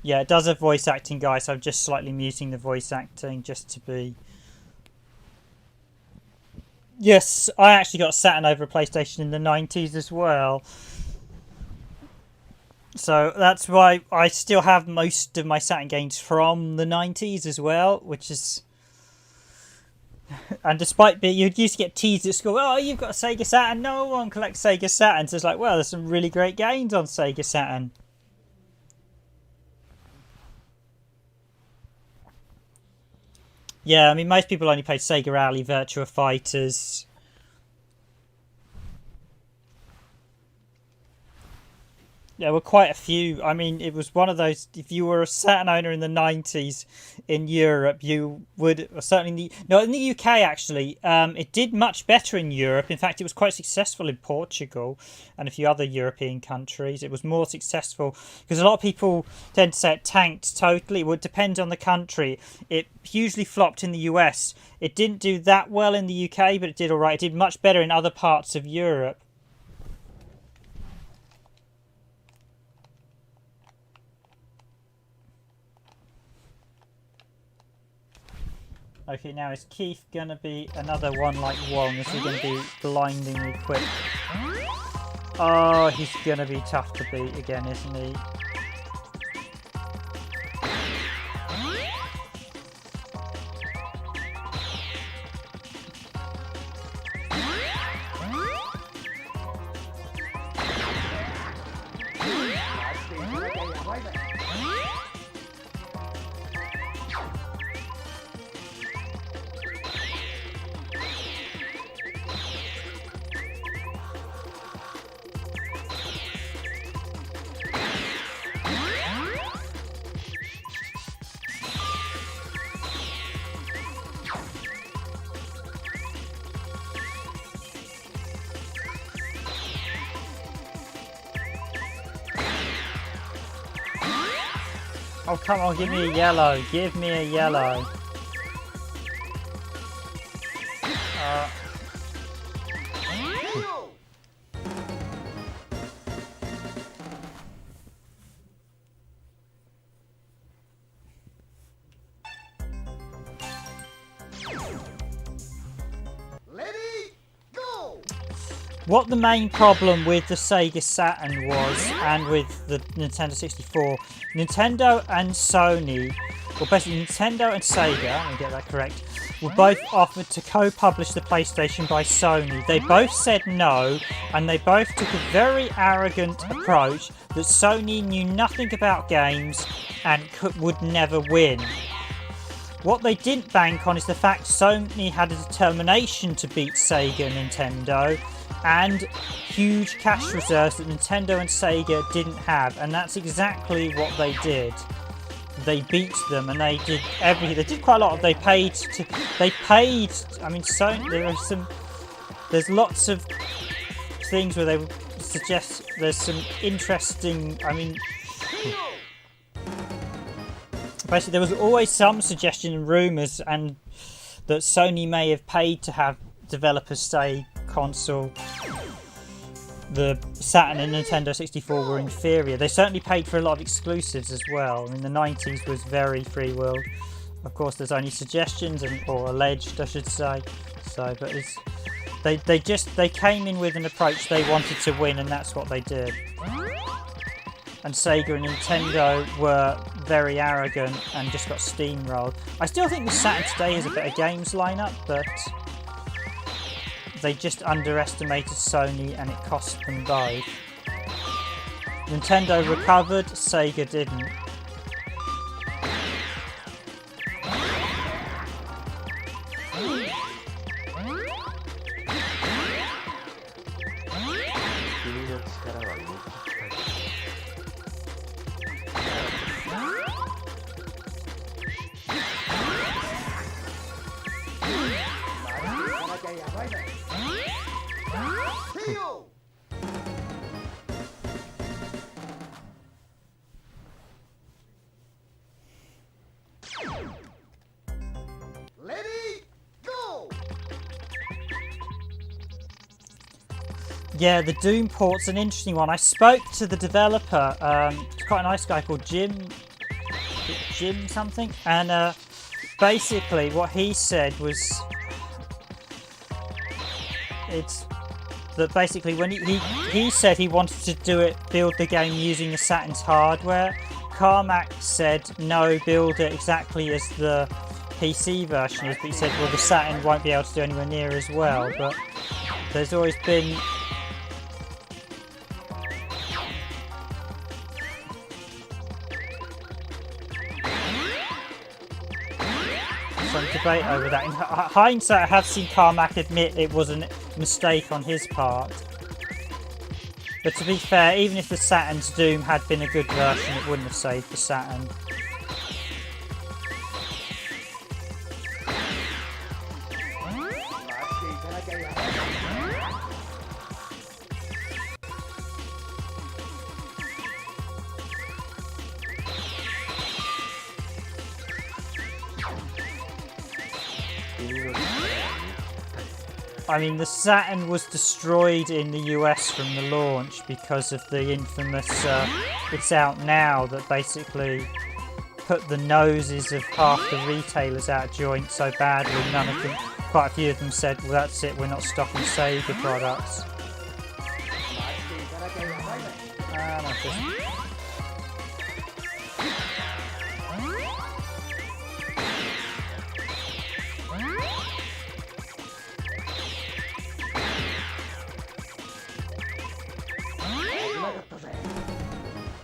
Yeah, it does have voice acting, guys. So I'm just slightly muting the voice acting just to be... Yes, I actually got Saturn over a PlayStation in the 90s as well. So that's why I still have most of my Saturn games from the 90s as well, which is... And despite being... You'd used to get teased at school, oh, you've got a Sega Saturn, no one collects Sega Saturn. So it's like, well, there's some really great games on Sega Saturn. Yeah, I mean, most people only played Sega Rally, Virtua Fighters... There were quite a few. I mean, it was one of those, if you were a Saturn owner in the 90s in Europe, you would, certainly, in the UK actually, it did much better in Europe. In fact, it was quite successful in Portugal and a few other European countries. It was more successful because a lot of people tend to say it tanked totally. It would depend on the country. It hugely flopped in the US. It didn't do that well in the UK, but it did all right. It did much better in other parts of Europe. Okay, now is Keith going to be another one like Wong? Is he going to be blindingly quick? Oh, he's going to be tough to beat again, isn't he? Oh, come on, give me a yellow. Give me a yellow. KO. Ready, go. What the main problem with the Sega Saturn was, and with the Nintendo 64, Nintendo and Sony, well basically Nintendo and Sega, let me get that correct, were both offered to co-publish the PlayStation by Sony. They both said no, and they both took a very arrogant approach that Sony knew nothing about games and would never win. What they didn't bank on is the fact Sony had a determination to beat Sega and Nintendo, and huge cash reserves that Nintendo and Sega didn't have, and that's exactly what they did. They beat them, and they did everything. They did quite a lot. They paid. I mean, there's lots of things where they would suggest there's some interesting. I mean, basically there was always some suggestion and rumours, and that Sony may have paid to have developers say the Saturn and Nintendo 64 were inferior. They certainly paid for a lot of exclusives as well. I mean, the 90s was very free world. Of course, there's only suggestions, or alleged, I should say. So, but they came in with an approach they wanted to win, and that's what they did. And Sega and Nintendo were very arrogant and just got steamrolled. I still think the Saturn today has a better games lineup, but they just underestimated Sony and it cost them both. Nintendo recovered, Sega didn't. KO. Ready, go. Yeah, the Doom port's an interesting one. I spoke to the developer, quite a nice guy called Jim something, and basically what he said was that basically when he said he wanted to build the game using the Saturn's hardware. Carmack said no, build it exactly as the PC version is, but he said, well, the Saturn won't be able to do anywhere near as well. But there's always been some debate over that. In hindsight, I have seen Carmack admit it was a mistake on his part. But to be fair, even if the Saturn's Doom had been a good version, it wouldn't have saved the Saturn. I mean, the Saturn was destroyed in the US from the launch because of the infamous It's Out Now that basically put the noses of half the retailers out of joint so badly, quite a few of them said, well, that's it, we're not stocking Sega products.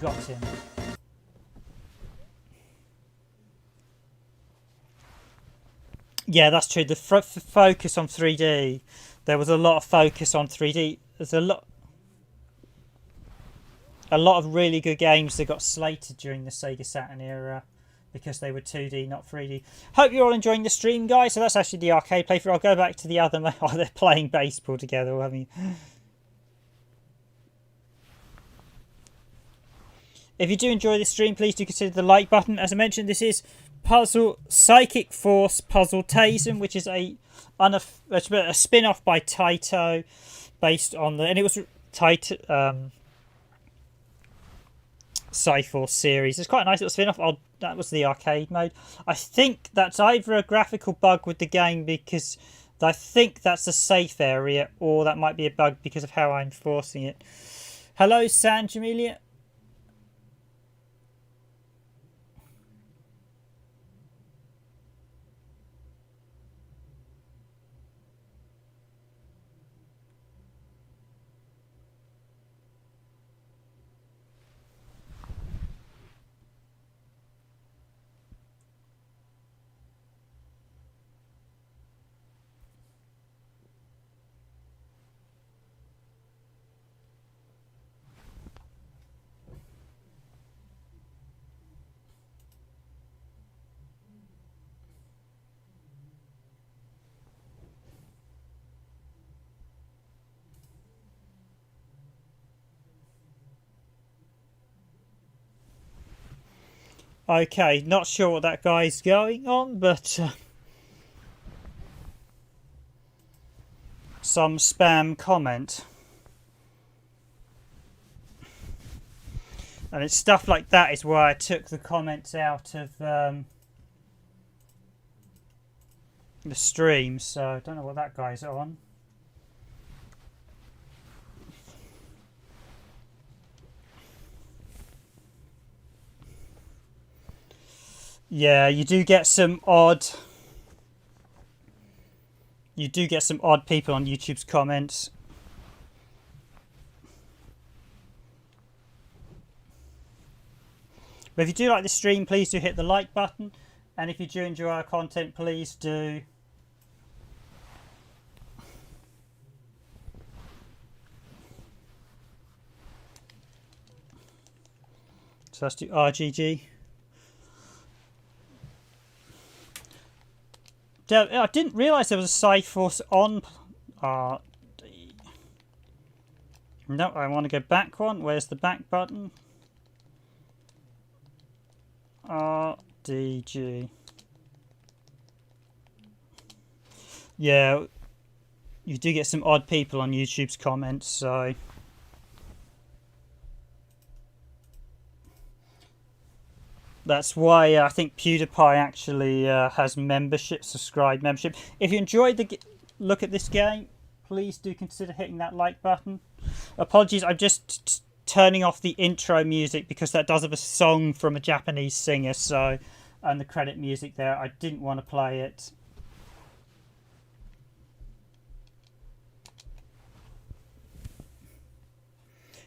Got him. Yeah, that's true. The focus on 3D. There was a lot of focus on 3D. There's a lot of really good games that got slated during the Sega Saturn era because they were 2D, not 3D. Hope you're all enjoying the stream, guys. So that's actually the arcade playthrough. I'll go back to the other. Oh, they're playing baseball together. I mean, If you do enjoy this stream, please do consider the like button. As I mentioned, this is Puzzle Psychic Force Puzzle Taisen, which is a spin-off by Taito, based on and it was Taito Psyforce series. It's quite a nice little spin-off. That was the arcade mode. I think that's either a graphical bug with the game, because I think that's a safe area, or that might be a bug because of how I'm forcing it. Hello, San Jamelia. Okay, not sure what that guy's going on, but some spam comment. And it's stuff like that is why I took the comments out of the stream, so I don't know what that guy's on. Yeah, you do get some odd people on YouTube's comments. But if you do like the stream, please do hit the like button, and if you do enjoy our content, please do so let's do RGG. I didn't realise there was a Psyforce on RD. No, I want to go back one. Where's the back button? RDG. Yeah, you do get some odd people on YouTube's comments, so... That's why I think PewDiePie actually has membership, subscribe membership. If you enjoyed the look at this game, please do consider hitting that like button. Apologies, I'm just turning off the intro music because that does have a song from a Japanese singer, so, and the credit music there, I didn't want to play it.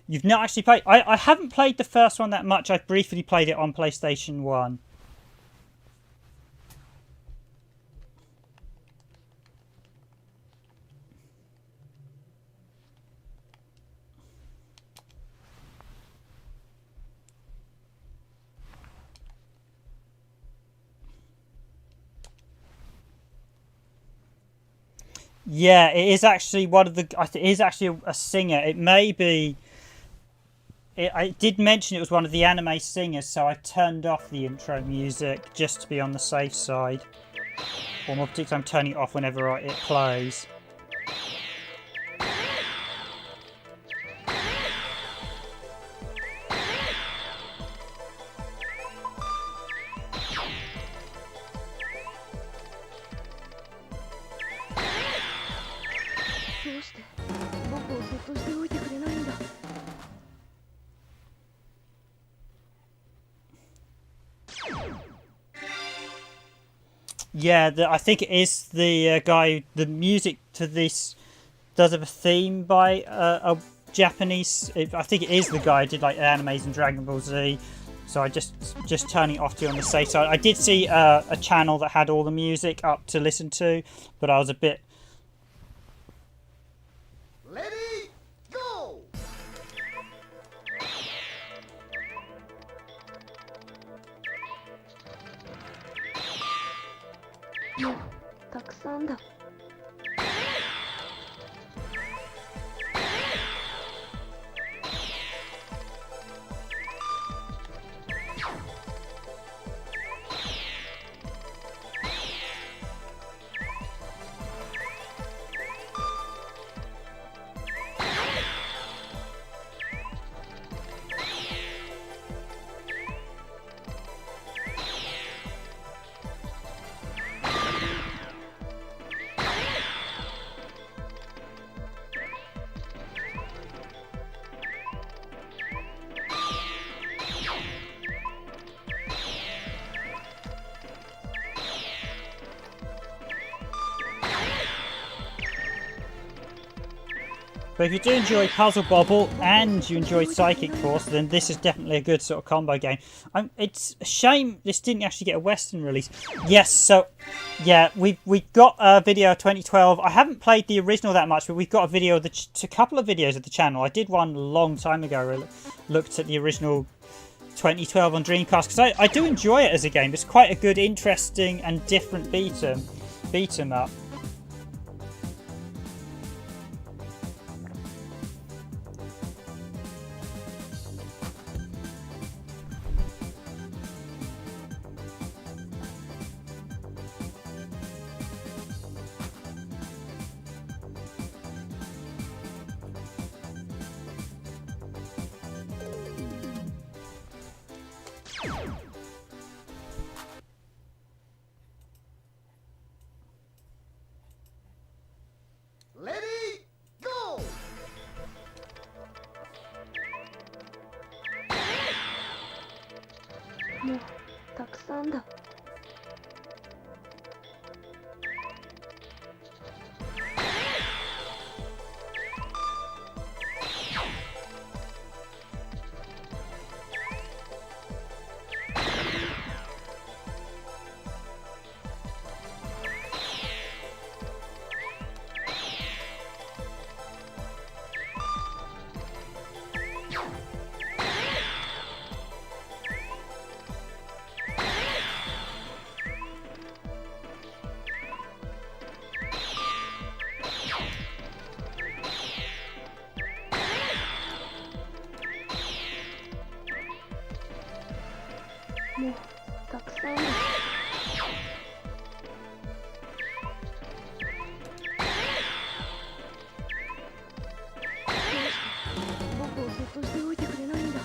You've not actually played... I haven't played the first one that much. I've briefly played it on PlayStation 1. Yeah, it is actually one of the... It is actually a singer. It may be... I did mention it was one of the anime singers, so I turned off the intro music just to be on the safe side. Or more particularly, I'm turning it off whenever it plays. Yeah, I think it is the guy. The music to this does have a theme by a Japanese. I think it is the guy who did like animes and Dragon Ball Z. So I just turning it off to on the safe side. I did see a channel that had all the music up to listen to, but I was a bit. Ready, go! たくさんだ。But if you do enjoy Puzzle Bobble and you enjoy Psychic Force, then this is definitely a good sort of combo game. It's a shame this didn't actually get a Western release. Yes, so yeah, we got a video of 2012. I haven't played the original that much, but we've got a video of a couple of videos of the channel. I did one a long time ago where I looked at the original 2012 on Dreamcast, because I do enjoy it as a game. It's quite a good, interesting and different beat 'em up. Ready, go! もうたくさんだ。もうたくさんだ。僕をそっとしておいてくれないんだ。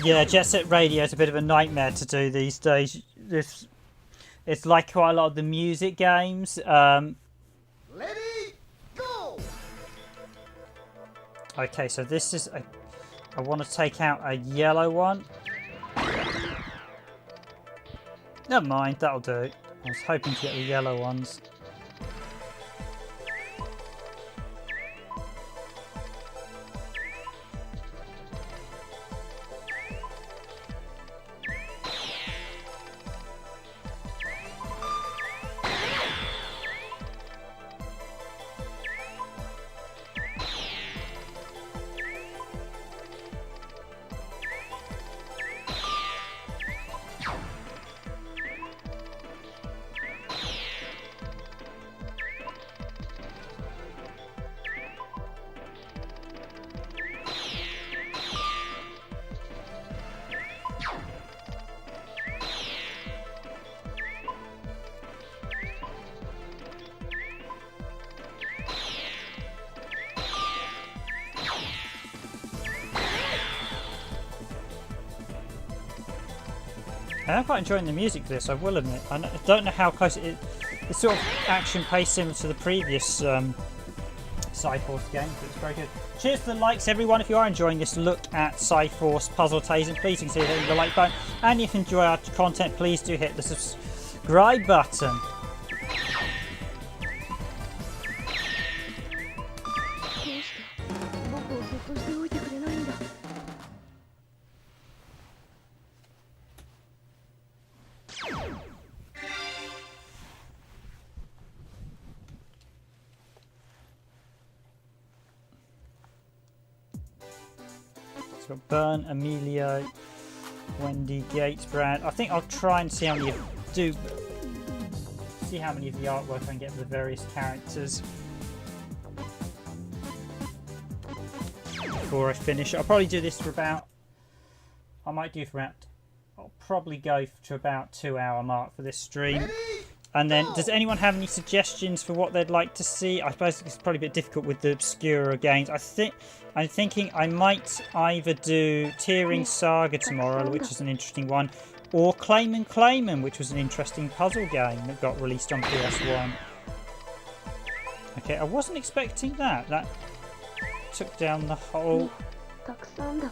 Yeah, Jet Set Radio is a bit of a nightmare to do these days. It's like quite a lot of the music games. Ready, go! Okay, so this is I want to take out a yellow one. Never mind, that'll do. I was hoping to get the yellow ones. I'm quite enjoying the music for this, I will admit. I don't know how close it is. It's sort of action pace similar to the previous Cyforce game, but it's very good. Cheers to the likes, everyone. If you are enjoying this look at Cyforce Puzzle Taisen, please consider hitting the like button. And if you enjoy our content, please do hit the subscribe button. So Burn, Emilio, Wendy, Gates, Brad. I think I'll try and see how many of the artwork I can get for the various characters before I finish. I'll probably do this for about. I'll probably go to about 2-hour mark for this stream. And then, does anyone have any suggestions for what they'd like to see? I suppose it's probably a bit difficult with the obscure games. I'm thinking I might either do Tearing Saga tomorrow, which is an interesting one, or Clayman Clayman, which was an interesting puzzle game that got released on PS1. Okay, I wasn't expecting that. That took down the whole... たくさんだ。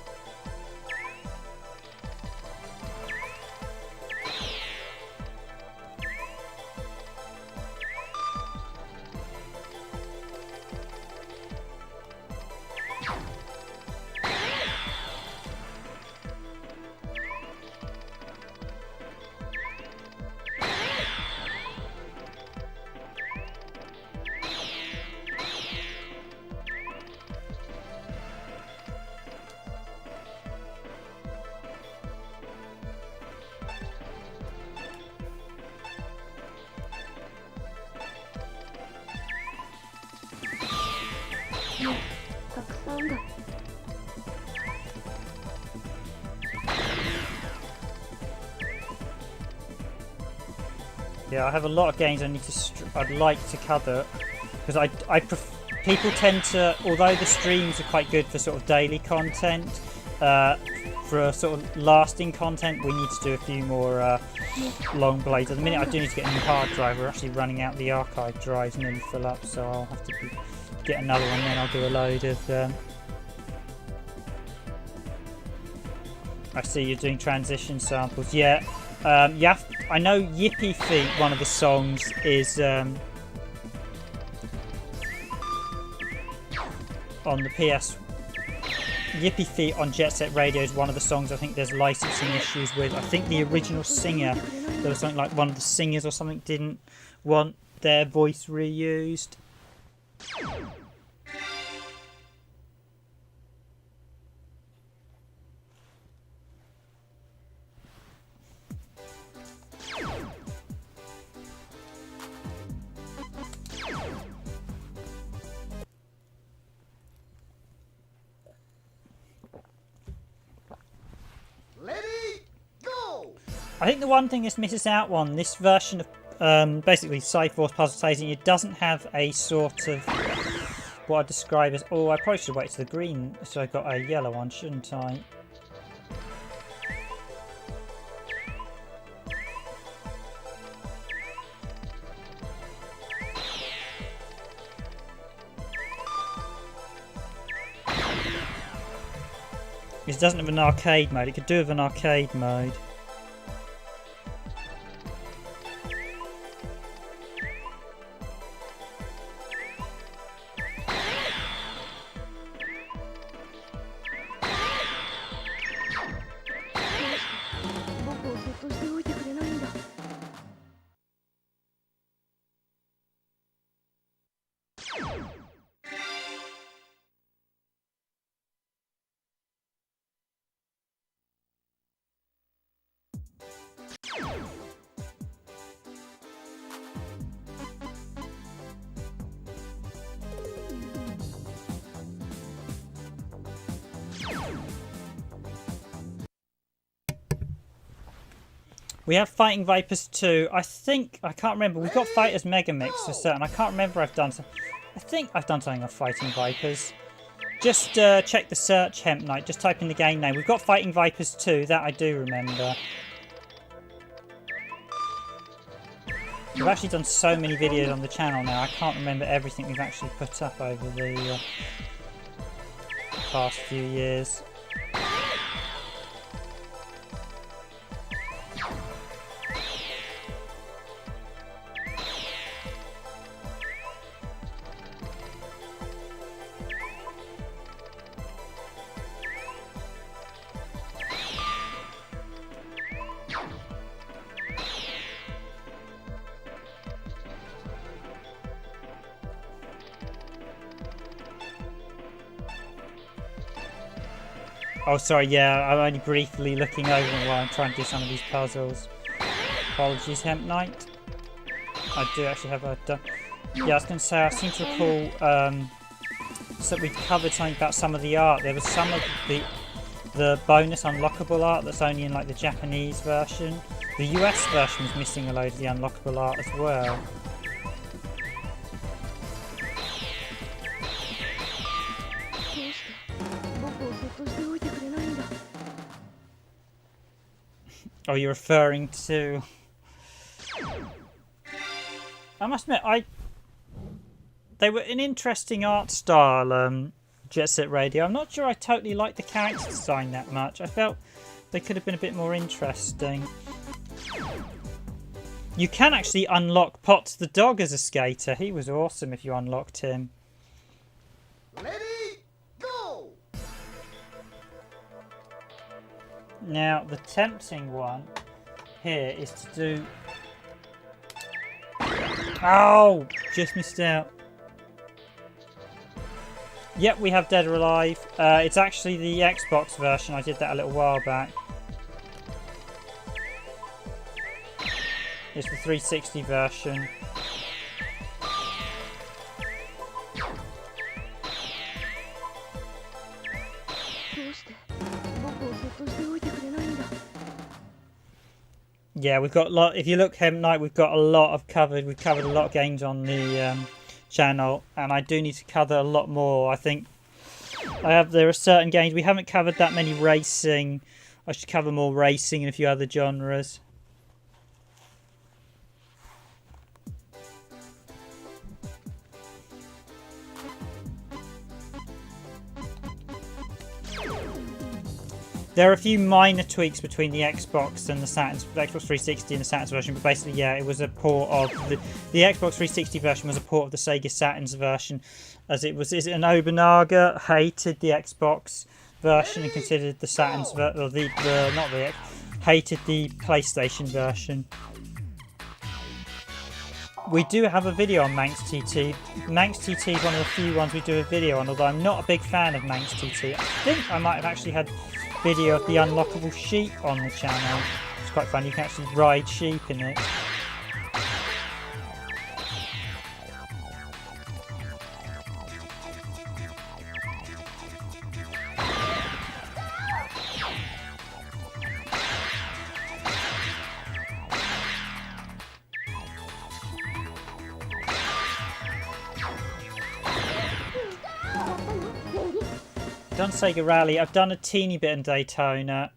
たくさんだ。Yeah, I have a lot of games I need to. I'd like to cover because people tend to, although the streams are quite good for sort of daily content, for sort of lasting content, we need to do a few more long blades. At the minute, I do need to get a new hard drive. We're actually running out the archive drives nearly full up, so I'll have to get another one. Then I'll do a load of. I see you're doing transition samples. Yeah. I know Yippee Feet, one of the songs, is on the PS. Yippee Feet on Jet Set Radio is one of the songs I think there's licensing issues with. I think the original singer, there was something like one of the singers or something didn't want their voice reused. I think the one thing this misses out on, this version of basically Cyforce Puzzle Taisen, it doesn't have a sort of what I describe as... Oh, I probably should wait to the green, so I got a yellow one, shouldn't I? It doesn't have an arcade mode. It could do with an arcade mode. We have Fighting Vipers 2. I can't remember. We've got Fighters Mega Mix for certain. I can't remember I think I've done something on Fighting Vipers. Just check the search, Hemp Knight. Just type in the game name. We've got Fighting Vipers 2. That I do remember. We've actually done so many videos on the channel now. I can't remember everything we've actually put up over the past few years. Oh, sorry, yeah, I'm only briefly looking over them while I'm trying to do some of these puzzles. Apologies, Hemp Knight. I do actually have a... Yeah, I was going to say, I seem to recall so we covered something about some of the art. There was some of the bonus unlockable art that's only in like the Japanese version. The US version is missing a load of the unlockable art as well. Oh, you're referring to... I must admit, they were an interesting art style, Jet Set Radio. I'm not sure I totally liked the character design that much. I felt they could have been a bit more interesting. You can actually unlock Potts the dog as a skater. He was awesome if you unlocked him. Ready, go! Now, the tempting one here is to do... Oh! Just missed out. Yep, we have Dead or Alive. It's actually the Xbox version. I did that a little while back. It's the 360 version. Yeah, we've got a lot. If you look here tonight, we've got a lot of covered. We've covered a lot of games on the channel, and I do need to cover a lot more. I think there are certain games we haven't covered that many racing. I should cover more racing and a few other genres. There are a few minor tweaks between the Xbox and the Xbox 360 and the Saturn's version, but basically, yeah, it was a port of the Xbox 360 version was a port of the Sega Saturn's version, as it was. Is it an Nobunaga hated the Xbox version and considered the Saturn's hated the PlayStation version. We do have a video on Manx TT. Manx TT is one of the few ones we do a video on, although I'm not a big fan of Manx TT. I think I might have actually had video of the unlockable sheep on the channel. It's quite fun. You can actually ride sheep in it. I've done Sega Rally. I've done a teeny bit in Daytona.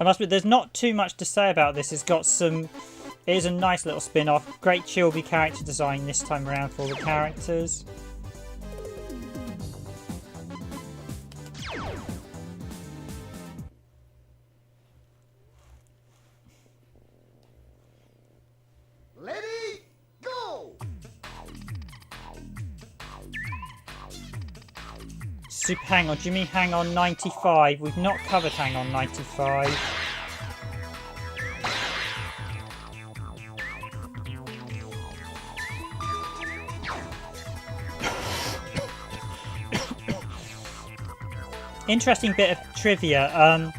I must admit, there's not too much to say about this. It's got some... It is a nice little spin-off. Great Chilby character design this time around for all the characters. Ready, go! Super Hang On. Do you mean Hang On 95? We've not covered Hang On 95. Interesting bit of trivia.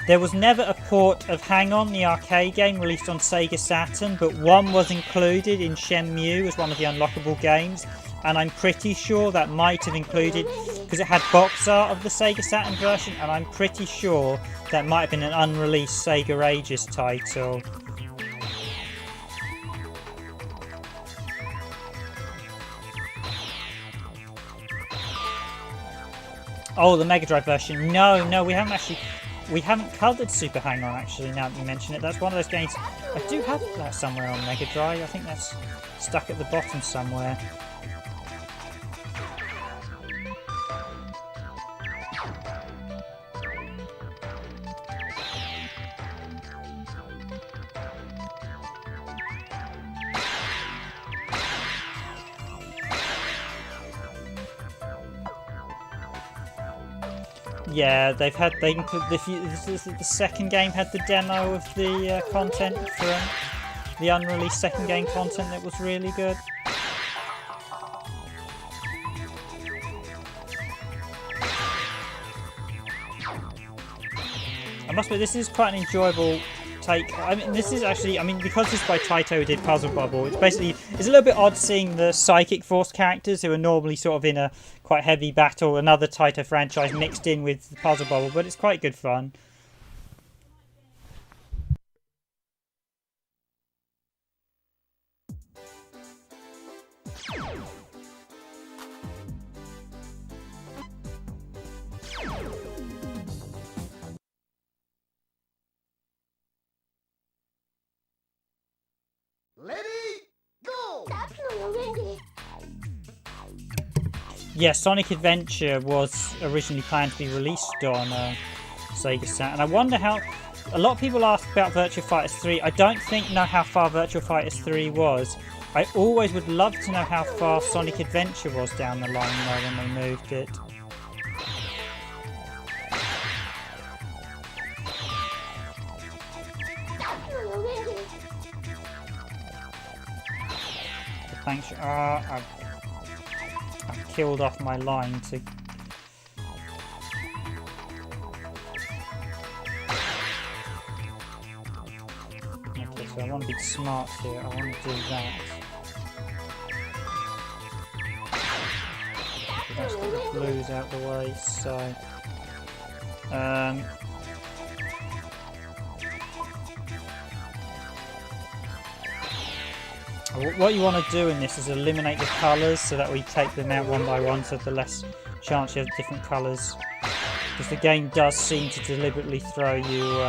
There was never a port of Hang On, the arcade game, released on Sega Saturn, but one was included in Shenmue as one of the unlockable games, and I'm pretty sure that might have included, because it had box art of the Sega Saturn version, and I'm pretty sure that might have been an unreleased Sega Ages title. Oh, the Mega Drive version. No, we haven't covered Super Hang On, actually, now that you mention it. That's one of those games. I do have that somewhere on Mega Drive. I think that's stuck at the bottom somewhere. Yeah, the second game had the demo of the content from the unreleased second game content that was really good. I must admit, this is quite an enjoyable take. I mean, this is actually, because this is by Taito, who did Puzzle Bobble, it's a little bit odd seeing the Psychic Force characters who are normally sort of in a quite heavy battle, another Taito franchise mixed in with Puzzle Bobble, but it's quite good fun. Ready, go! 立つのよウェンディ。 Yeah, Sonic Adventure was originally planned to be released on Sega Saturn. And I wonder how... A lot of people ask about Virtua Fighter 3. I don't know how far Virtua Fighter 3 was. I always would love to know how far Sonic Adventure was down the line though when they moved it. Thanks. I've killed off my line to... Okay, so I want to be smart here. I want to do that. Let's get the blues out the way, so... What you want to do in this is eliminate the colours so that we take them out one by one, so the less chance you have different colours. Because the game does seem to deliberately throw you...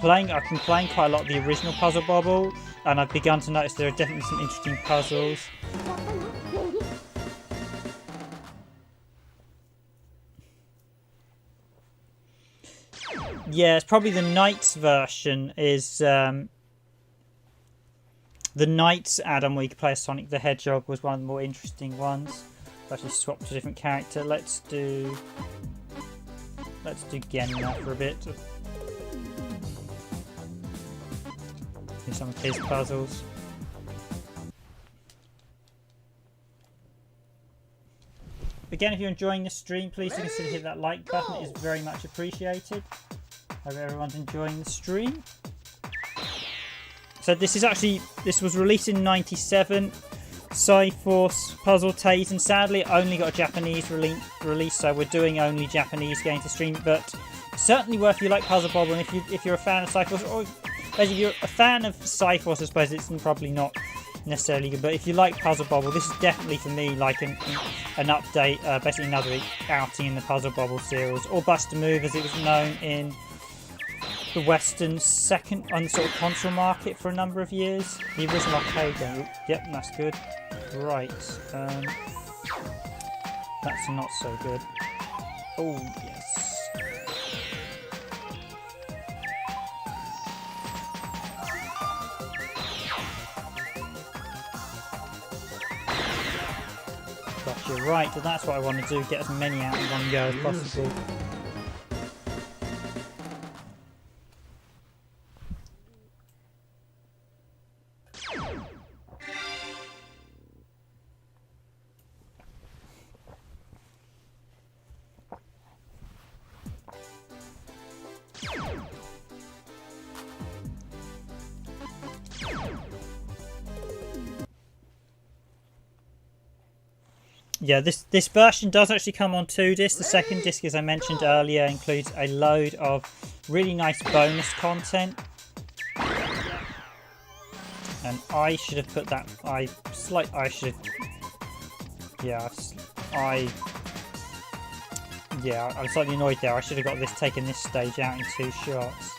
I've been playing quite a lot of the original Puzzle Bobble, and I've begun to notice there are definitely some interesting puzzles. Yeah, it's probably the Knights version is... The Knights add-on where you can play as Sonic the Hedgehog was one of the more interesting ones. I've actually swapped to a different character. Let's do Genna for a bit. Do some of his puzzles. Again, if you're enjoying the stream, please consider hit that like button. It is very much appreciated. Hope everyone's enjoying the stream. So this was released in '97. Cyforce Puzzle Taisen. Sadly, it only got a Japanese release, so we're doing only Japanese games to stream. But certainly worth if you like Puzzle Bobble, and if you're a fan of Cyforce, or if you're a fan of Cyforce, I suppose it's probably not necessarily good. But if you like Puzzle Bobble, this is definitely for me like an update, basically another outing in the Puzzle Bobble series, or Bust a Move as it was known in the Western second on the sort of console market for a number of years. The original arcade game. Yep, that's good. Right. That's not so good. Oh, yes. Gotcha. Right, so that's what I want to do. Get as many out in one go as possible. Yeah, this version does actually come on 2 discs. The second disc, as I mentioned earlier, includes a load of really nice bonus content. And I should have put that... I'm slightly annoyed there. I should have got taken this stage out in 2 shots.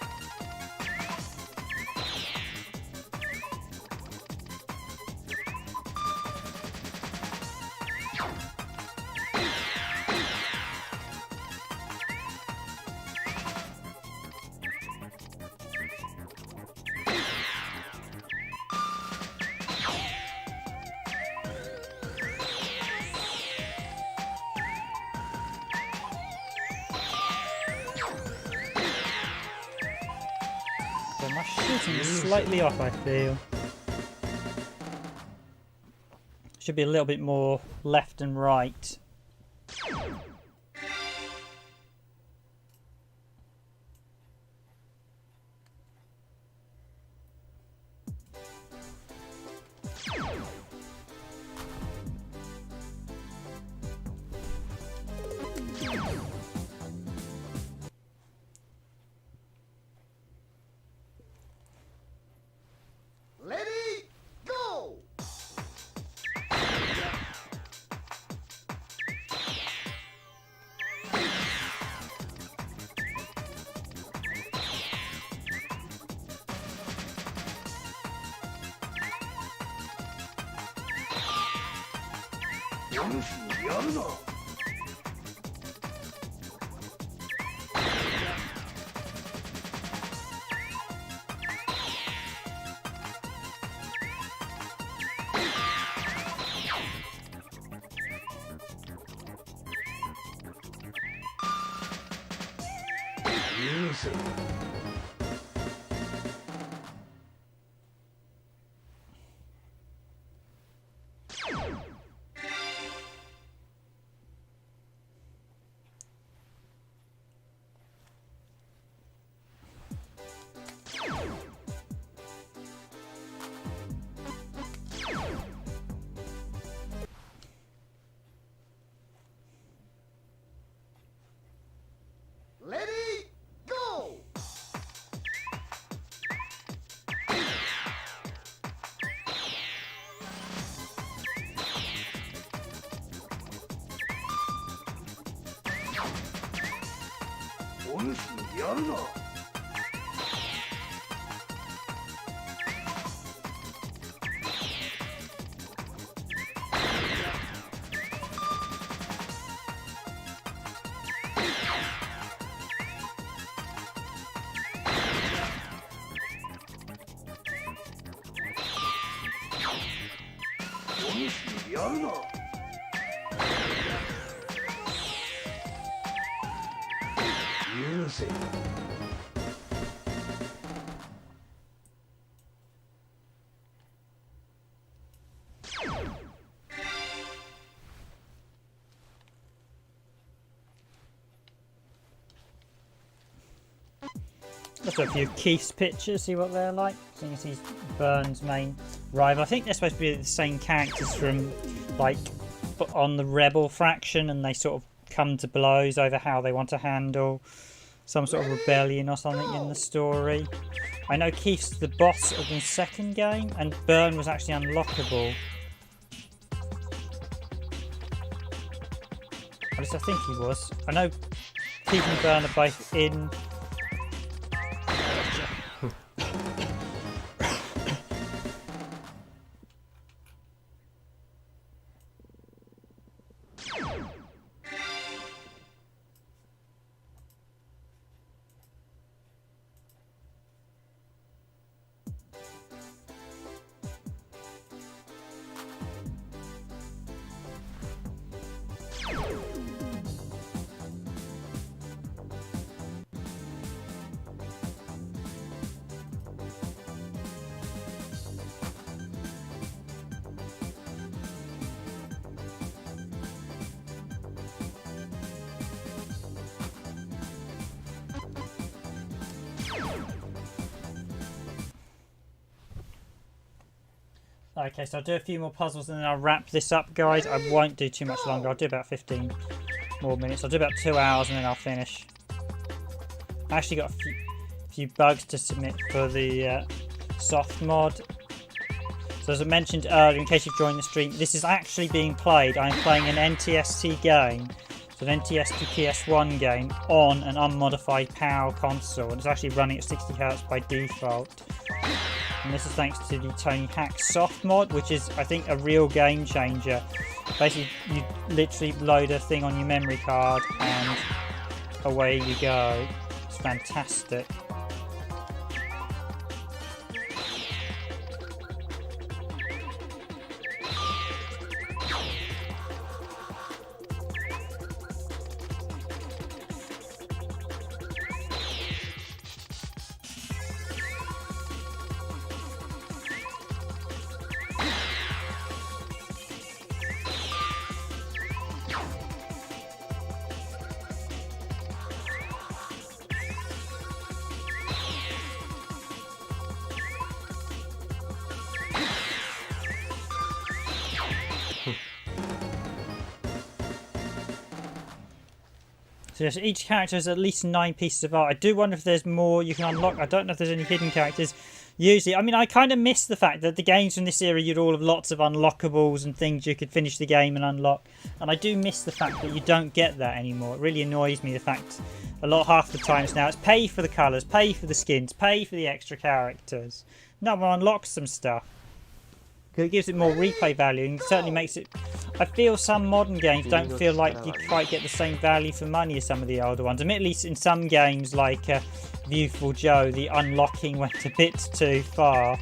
My shooting is slightly off, I feel. Should be a little bit more left and right. Ready, go! Let's look a few Keith's pictures, see what they're like. Seeing as he's Byrne's main rival. I think they're supposed to be the same characters from, like, on the Rebel faction, and they sort of come to blows over how they want to handle some sort of rebellion or something in the story. I know Keith's the boss of the second game, and Byrne was actually unlockable. At least I think he was. I know Keith and Byrne are both in... Okay, so I'll do a few more puzzles and then I'll wrap this up, guys. I won't do too much longer. I'll do about 15 more minutes. I'll do about 2 hours and then I'll finish. I actually got a few bugs to submit for the soft mod. So as I mentioned earlier, in case you've joined the stream, this is actually being played. I'm playing an NTSC game, so an NTSC PS1 game on an unmodified PAL console. And it's actually running at 60 Hz by default. And this is thanks to the Tony Hack soft mod, which is, I think, a real game changer. Basically, you literally load a thing on your memory card and away you go. It's fantastic. So yes, each character has at least 9 pieces of art. I do wonder if there's more you can unlock. I don't know if there's any hidden characters. Usually, I mean, I kind of miss the fact that the games from this era, you'd all have lots of unlockables and things you could finish the game and unlock. And I do miss the fact that you don't get that anymore. It really annoys me, the fact half the times now it's pay for the colours, pay for the skins, pay for the extra characters. No one unlocks some stuff. Because it gives it more replay value and certainly makes it... I feel some modern games don't feel like you quite get the same value for money as some of the older ones. I mean, at least in some games like Viewful Joe, the unlocking went a bit too far.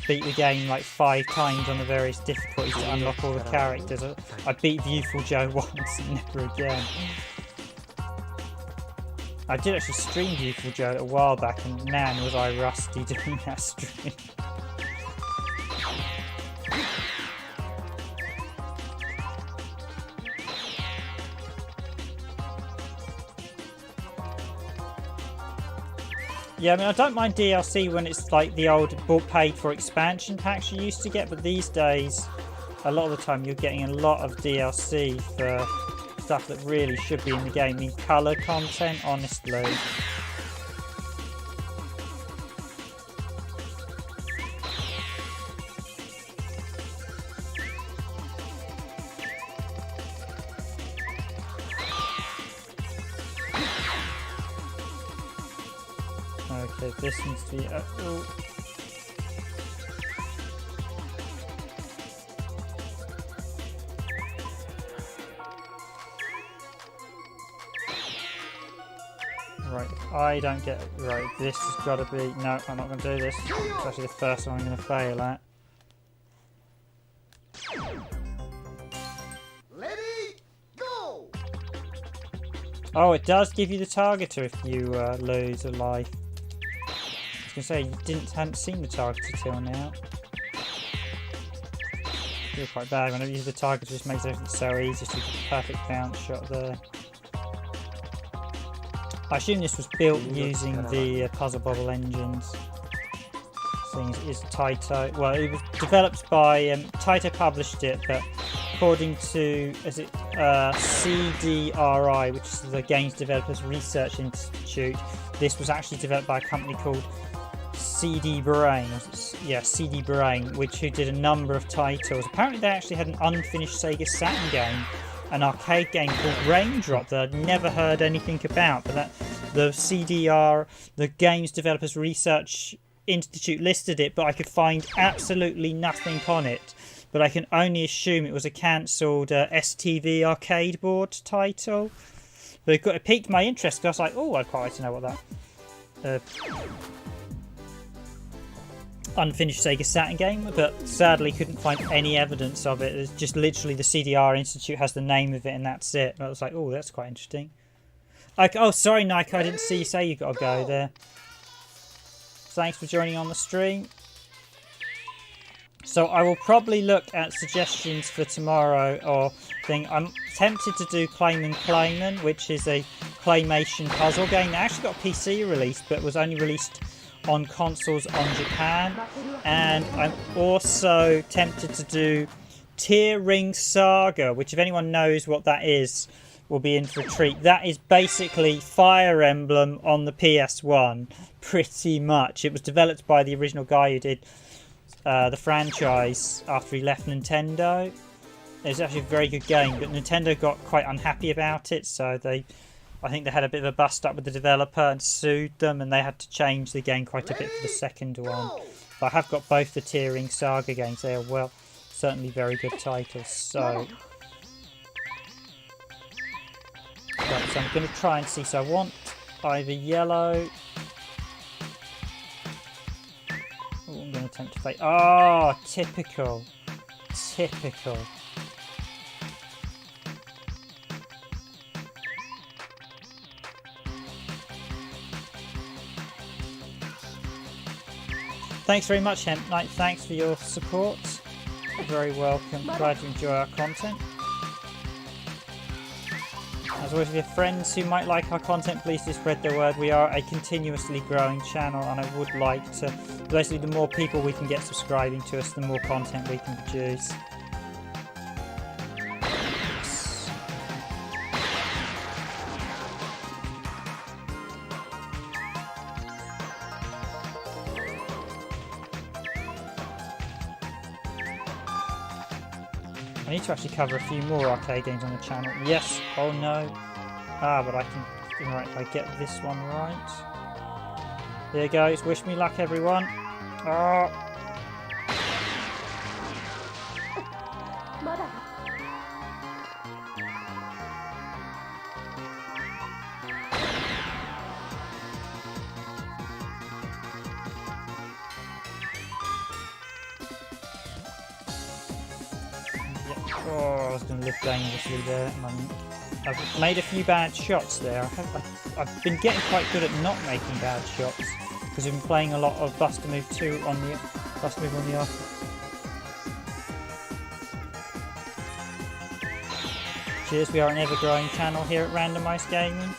Beat the game like 5 times on the various difficulties to unlock all the characters. I beat Viewful Joe once and never again. I did actually stream Viewful Joe a while back, and man was I rusty doing that stream. Yeah, I mean, I don't mind DLC when it's like the old paid for expansion packs you used to get, but these days, a lot of the time, you're getting a lot of DLC for stuff that really should be in the game. I mean, colour content, honestly. Okay, this needs to be... oh. Right, I don't get... Right, this has got to be... No, I'm not going to do this. It's actually the first one I'm going to fail at. Ready, go! Oh, it does give you the targeter if you lose a life. I was going to say, hadn't seen the targeter till now. I feel quite bad. Whenever you use the targeter, it just makes everything so easy. Just a perfect bounce shot there. I assume this was built using the Puzzle Bobble engines. Seeing as it is Taito. Well, it was developed by... Taito published it, but according to... Is it CP.BRAiN, which is the Games Developers Research Institute, this was actually developed by a company called CP.BRAiN. Yeah, CP.BRAiN, who did a number of titles. Apparently they actually had an unfinished Sega Saturn game, an arcade game called Raindrop that I'd never heard anything about, but that the CDR, the Games Developers Research Institute, listed it, but I could find absolutely nothing on it. But I can only assume it was a cancelled STV arcade board title. But it piqued my interest because I was like, oh, I'd quite like to know what that unfinished Sega Saturn game, but sadly couldn't find any evidence of it. It's just literally the CDR Institute has the name of it and that's it. And I was like, oh, that's quite interesting. Oh, sorry, Nike, I didn't see you say you got to go there. Thanks for joining on the stream. So I will probably look at suggestions for tomorrow or thing. I'm tempted to do Clayman, which is a claymation puzzle game. It actually got a PC release, but was only released on consoles on Japan. And I'm also tempted to do Tear Ring Saga, which if anyone knows what that is, will be in for a treat. That is basically Fire Emblem on the PS1, pretty much. It was developed by the original guy who did the franchise after he left Nintendo. It was actually a very good game, but Nintendo got quite unhappy about it, so I think they had a bit of a bust up with the developer and sued them, and they had to change the game quite a bit for the second one. But I have got both the Tear Ring Saga games. They are, well, certainly very good titles. So I'm going to try and see. So I want either yellow. Oh, I'm going to attempt to fake. Oh, typical. Typical. Thanks very much, Hemp Knight. Thanks for your support. You're very welcome. Glad you enjoy our content. As always, if you have friends who might like our content, please do spread the word. We are a continuously growing channel, and I would like to... Basically, the more people we can get subscribing to us, the more content we can produce. I need to actually cover a few more arcade games on the channel. Yes. Oh no. Ah, but I can... Right, if I get this one right. There goes. Wish me luck, everyone. Oh. Oh, I was going to live dangerously there. I've made a few bad shots there. I've been getting quite good at not making bad shots because we've been playing a lot of Buster Move 2 on the off. Cheers, we are an ever-growing channel here at Randomised Gaming.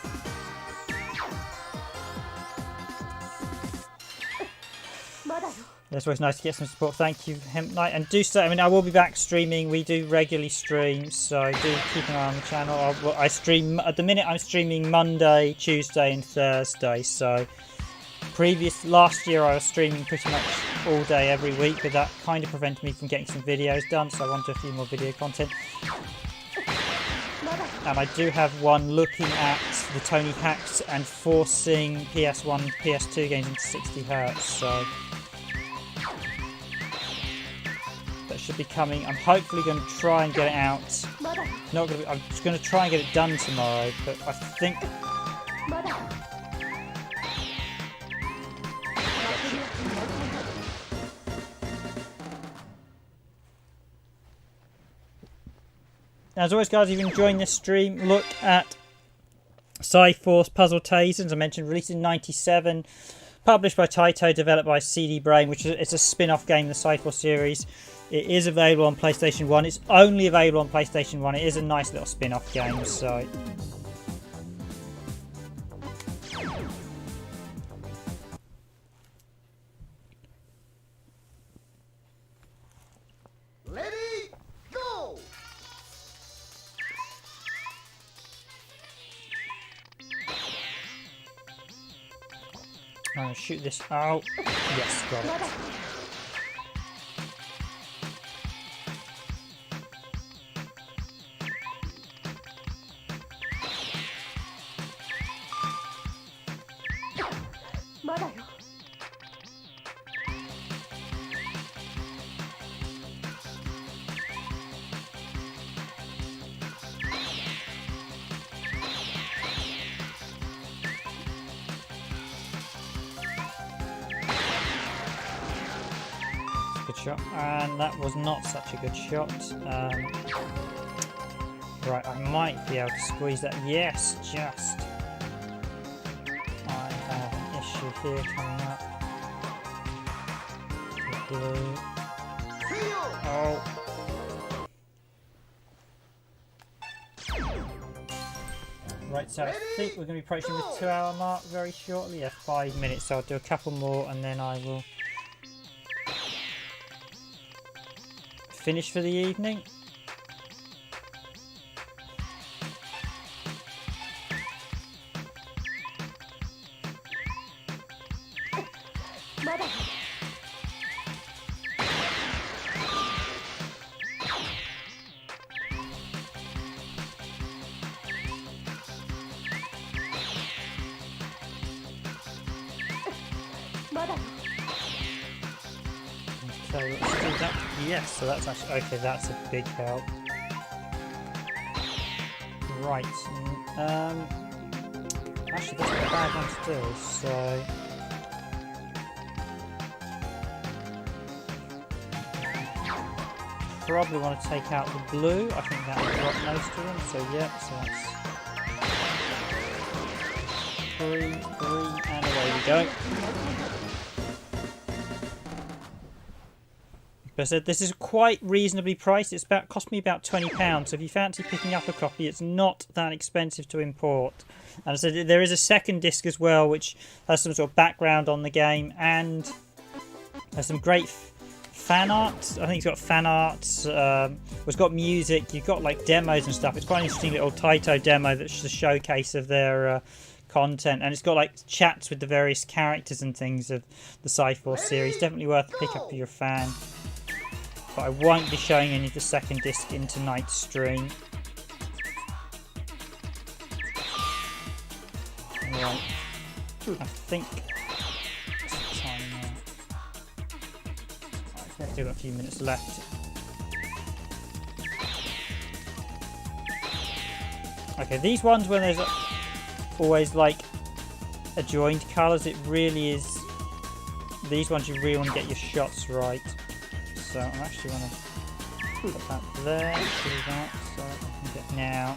It's always nice to get some support. Thank you, Hemp Knight. And do stay. I mean, I will be back streaming. We do regularly stream, so do keep an eye on the channel. I stream at the minute. I'm streaming Monday, Tuesday, and Thursday. So, last year I was streaming pretty much all day every week, but that kind of prevented me from getting some videos done. So I want to do a few more video content. And I do have one looking at the Tony hacks and forcing PS1, PS2 games into 60 Hz. So. That should be coming. I'm hopefully going to try and get it out. I'm just going to try and get it done tomorrow, but I think... As always, guys, if you're enjoying this stream, look at Cyforce Puzzle Taisen, as I mentioned, released in '97. Published by Taito, developed by CP.BRAiN, which is a spin-off game in the Cyforce series. It is available on PlayStation 1. It's only available on PlayStation 1. It is a nice little spin-off game, so... Ready, go! I'm going to shoot this out. Yes, got it. Shot, and that was not such a good shot. Right, I might be able to squeeze that. Yes, just. I have an issue here coming up. Blue. Oh. Right, so I think we're going to be approaching the 2-hour mark very shortly. Yeah, 5 minutes. So I'll do a couple more and then I will finish for the evening. Okay, let's do that. Yes, so that's actually okay. That's a big help. Right. Actually, that's not a bad one to do. So. Probably want to take out the blue. I think that will drop most of them. So yeah, so that's 3, and away we go. But I said this is quite reasonably priced. It's cost me about £20. So if you fancy picking up a copy, it's not that expensive to import. And I said there is a second disc as well, which has some sort of background on the game and has some great fan art. I think it's got fan art. It's got music. You've got like demos and stuff. It's quite an interesting little Taito demo that's a showcase of their content, and it's got like chats with the various characters and things of the Cyforce series. Definitely worth a pick up if you're a fan. But I won't be showing any of the second disc in tonight's stream. Right. I think it's the time now. Right, we've still got a few minutes left. Okay, these ones when there's always like adjoined colours, it really is. These ones you really want to get your shots right. So I'm actually going to Put that there, do that, so I can get now.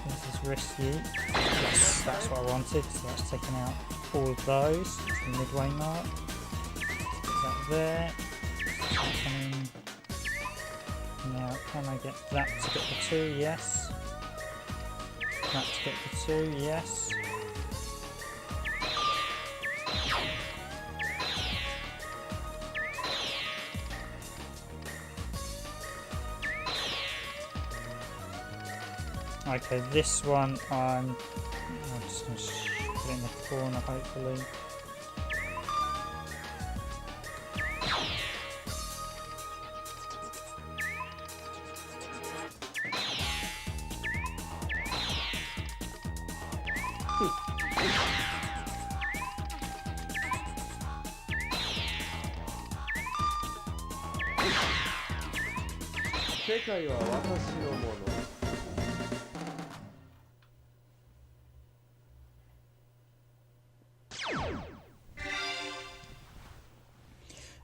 This is risky. Yes, that's what I wanted, so that's taking out all of those. That's the midway mark. Put that there. Now, can I get that to get the 2? Yes. That to get the 2, yes. Okay, this one I'm just going to put it in the corner, hopefully.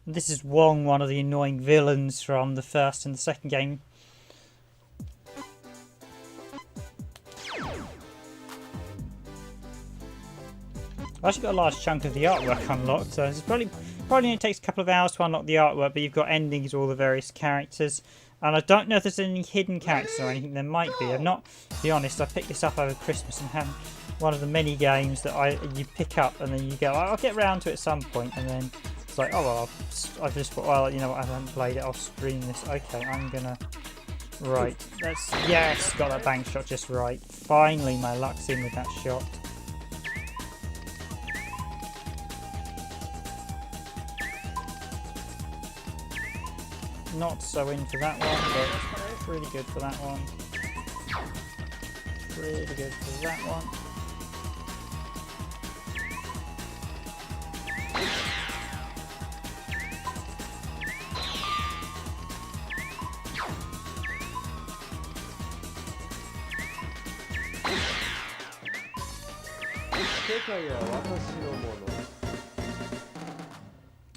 This is Wong, one of the annoying villains from the first and the second game. I've actually got a large chunk of the artwork unlocked, so it's probably only takes a couple of hours to unlock the artwork, but you've got endings of all the various characters. And I don't know if there's any hidden characters or anything. There might be. I'm not, to be honest, I picked this up over Christmas and had one of the many games that you pick up and then you go, I'll get round to it at some point, and then it's like, oh well, I've just thought, well, you know what, I haven't played it, I'll stream this. Okay, I'm gonna, right, yes, got that bank shot just right. Finally, my luck's in with that shot. Not so in for that one, but it's really good for that one. Really good for that one.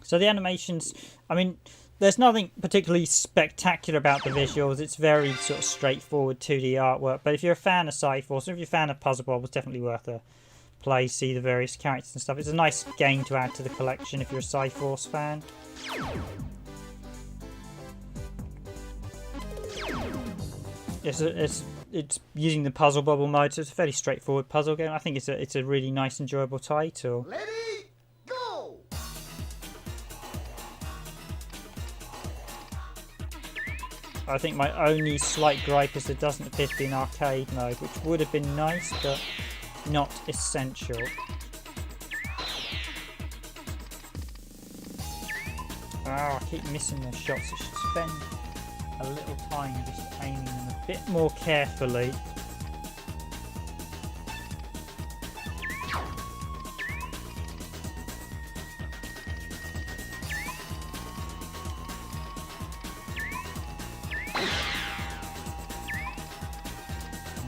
So the animations, I mean, there's nothing particularly spectacular about the visuals. It's very sort of straightforward 2D artwork. But if you're a fan of Sci-Force, or if you're a fan of Puzzle Bobble, it's definitely worth a play, see the various characters and stuff. It's a nice game to add to the collection if you're a Sci-Force fan. It's using the Puzzle Bobble mode, so it's a fairly straightforward puzzle game. I think it's a really nice, enjoyable title. Ready, go! I think my only slight gripe is it doesn't appear to be in arcade mode, which would have been nice, but not essential. Oh, I keep missing those shots. I should spend a little time just aiming them a bit more carefully.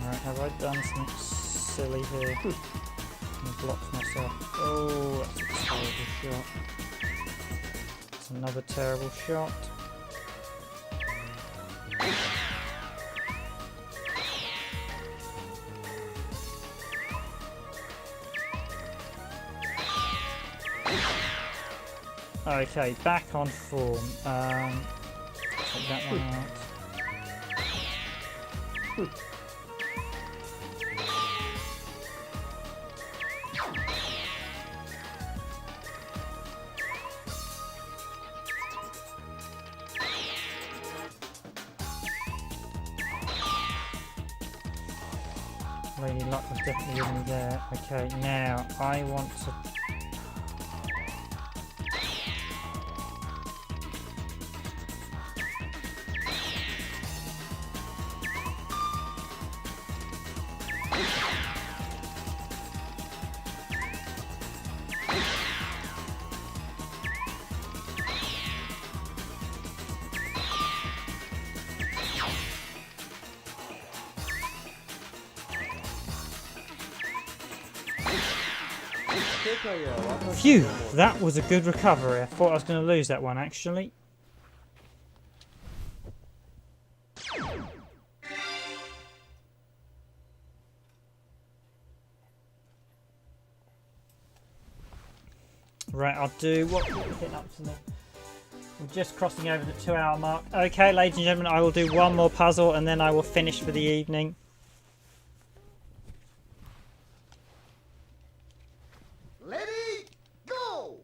Alright, have I done something silly here? I blocked myself. Oh, that's a terrible shot. That's another terrible shot. Okay, back on form. Take that one out. Lady Luck was definitely with me there. Okay, now I want to. Phew, that was a good recovery. I thought I was going to lose that one actually. Right, I'll do what we're getting up to now. We're just crossing over the 2-hour mark. Okay, ladies and gentlemen, I will do one more puzzle and then I will finish for the evening. Ready, go!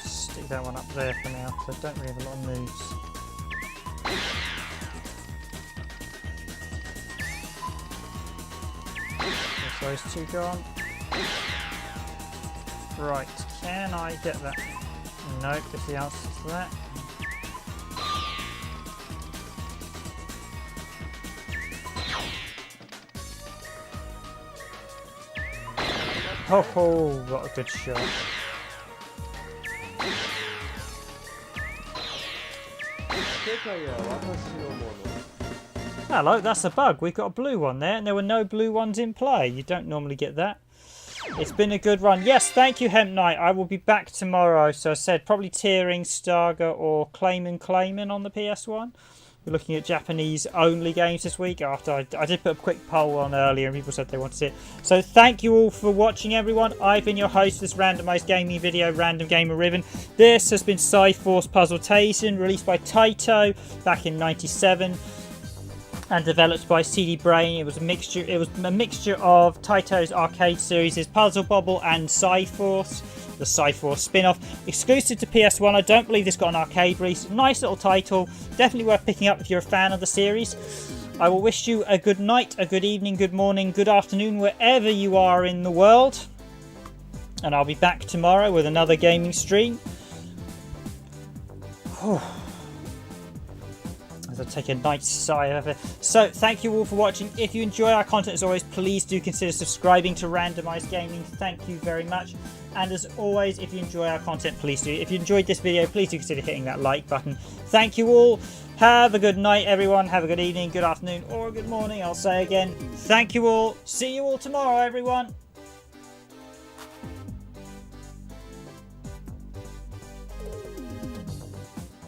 Stick that one up there for now because I don't really have a lot of moves. There's those two gone. Right, can I get that? Nope, is the answer to that. Oh, what a good shot. Hello, that's a bug. We've got a blue one there, and there were no blue ones in play. You don't normally get that. It's been a good run. Yes, thank you, Hemp Knight. I will be back tomorrow. So I said probably Tearing, Starga, or Clayman on the PS1. We're looking at Japanese-only games this week. After I did put a quick poll on earlier, and people said they wanted it. So thank you all for watching, everyone. I've been your host for this randomised gaming video, Random Gamer Ribbon. This has been Cyforce Puzzle Taisen, released by Taito back in '97. And developed by CP.BRAiN. It was a mixture of Taito's arcade series, Puzzle Bobble and Cyforce, the Cyforce spin-off, exclusive to PS1. I don't believe this got an arcade release. Nice little title, definitely worth picking up if you're a fan of the series. I will wish you a good night, a good evening, good morning, good afternoon, wherever you are in the world. And I'll be back tomorrow with another gaming stream. As I take a nice sigh of it. So, thank you all for watching. If you enjoy our content, as always, please do consider subscribing to Randomised Gaming. Thank you very much. And as always, if you enjoy our content, please do. If you enjoyed this video, please do consider hitting that like button. Thank you all. Have a good night, everyone. Have a good evening, good afternoon, or good morning. I'll say again, thank you all. See you all tomorrow, everyone.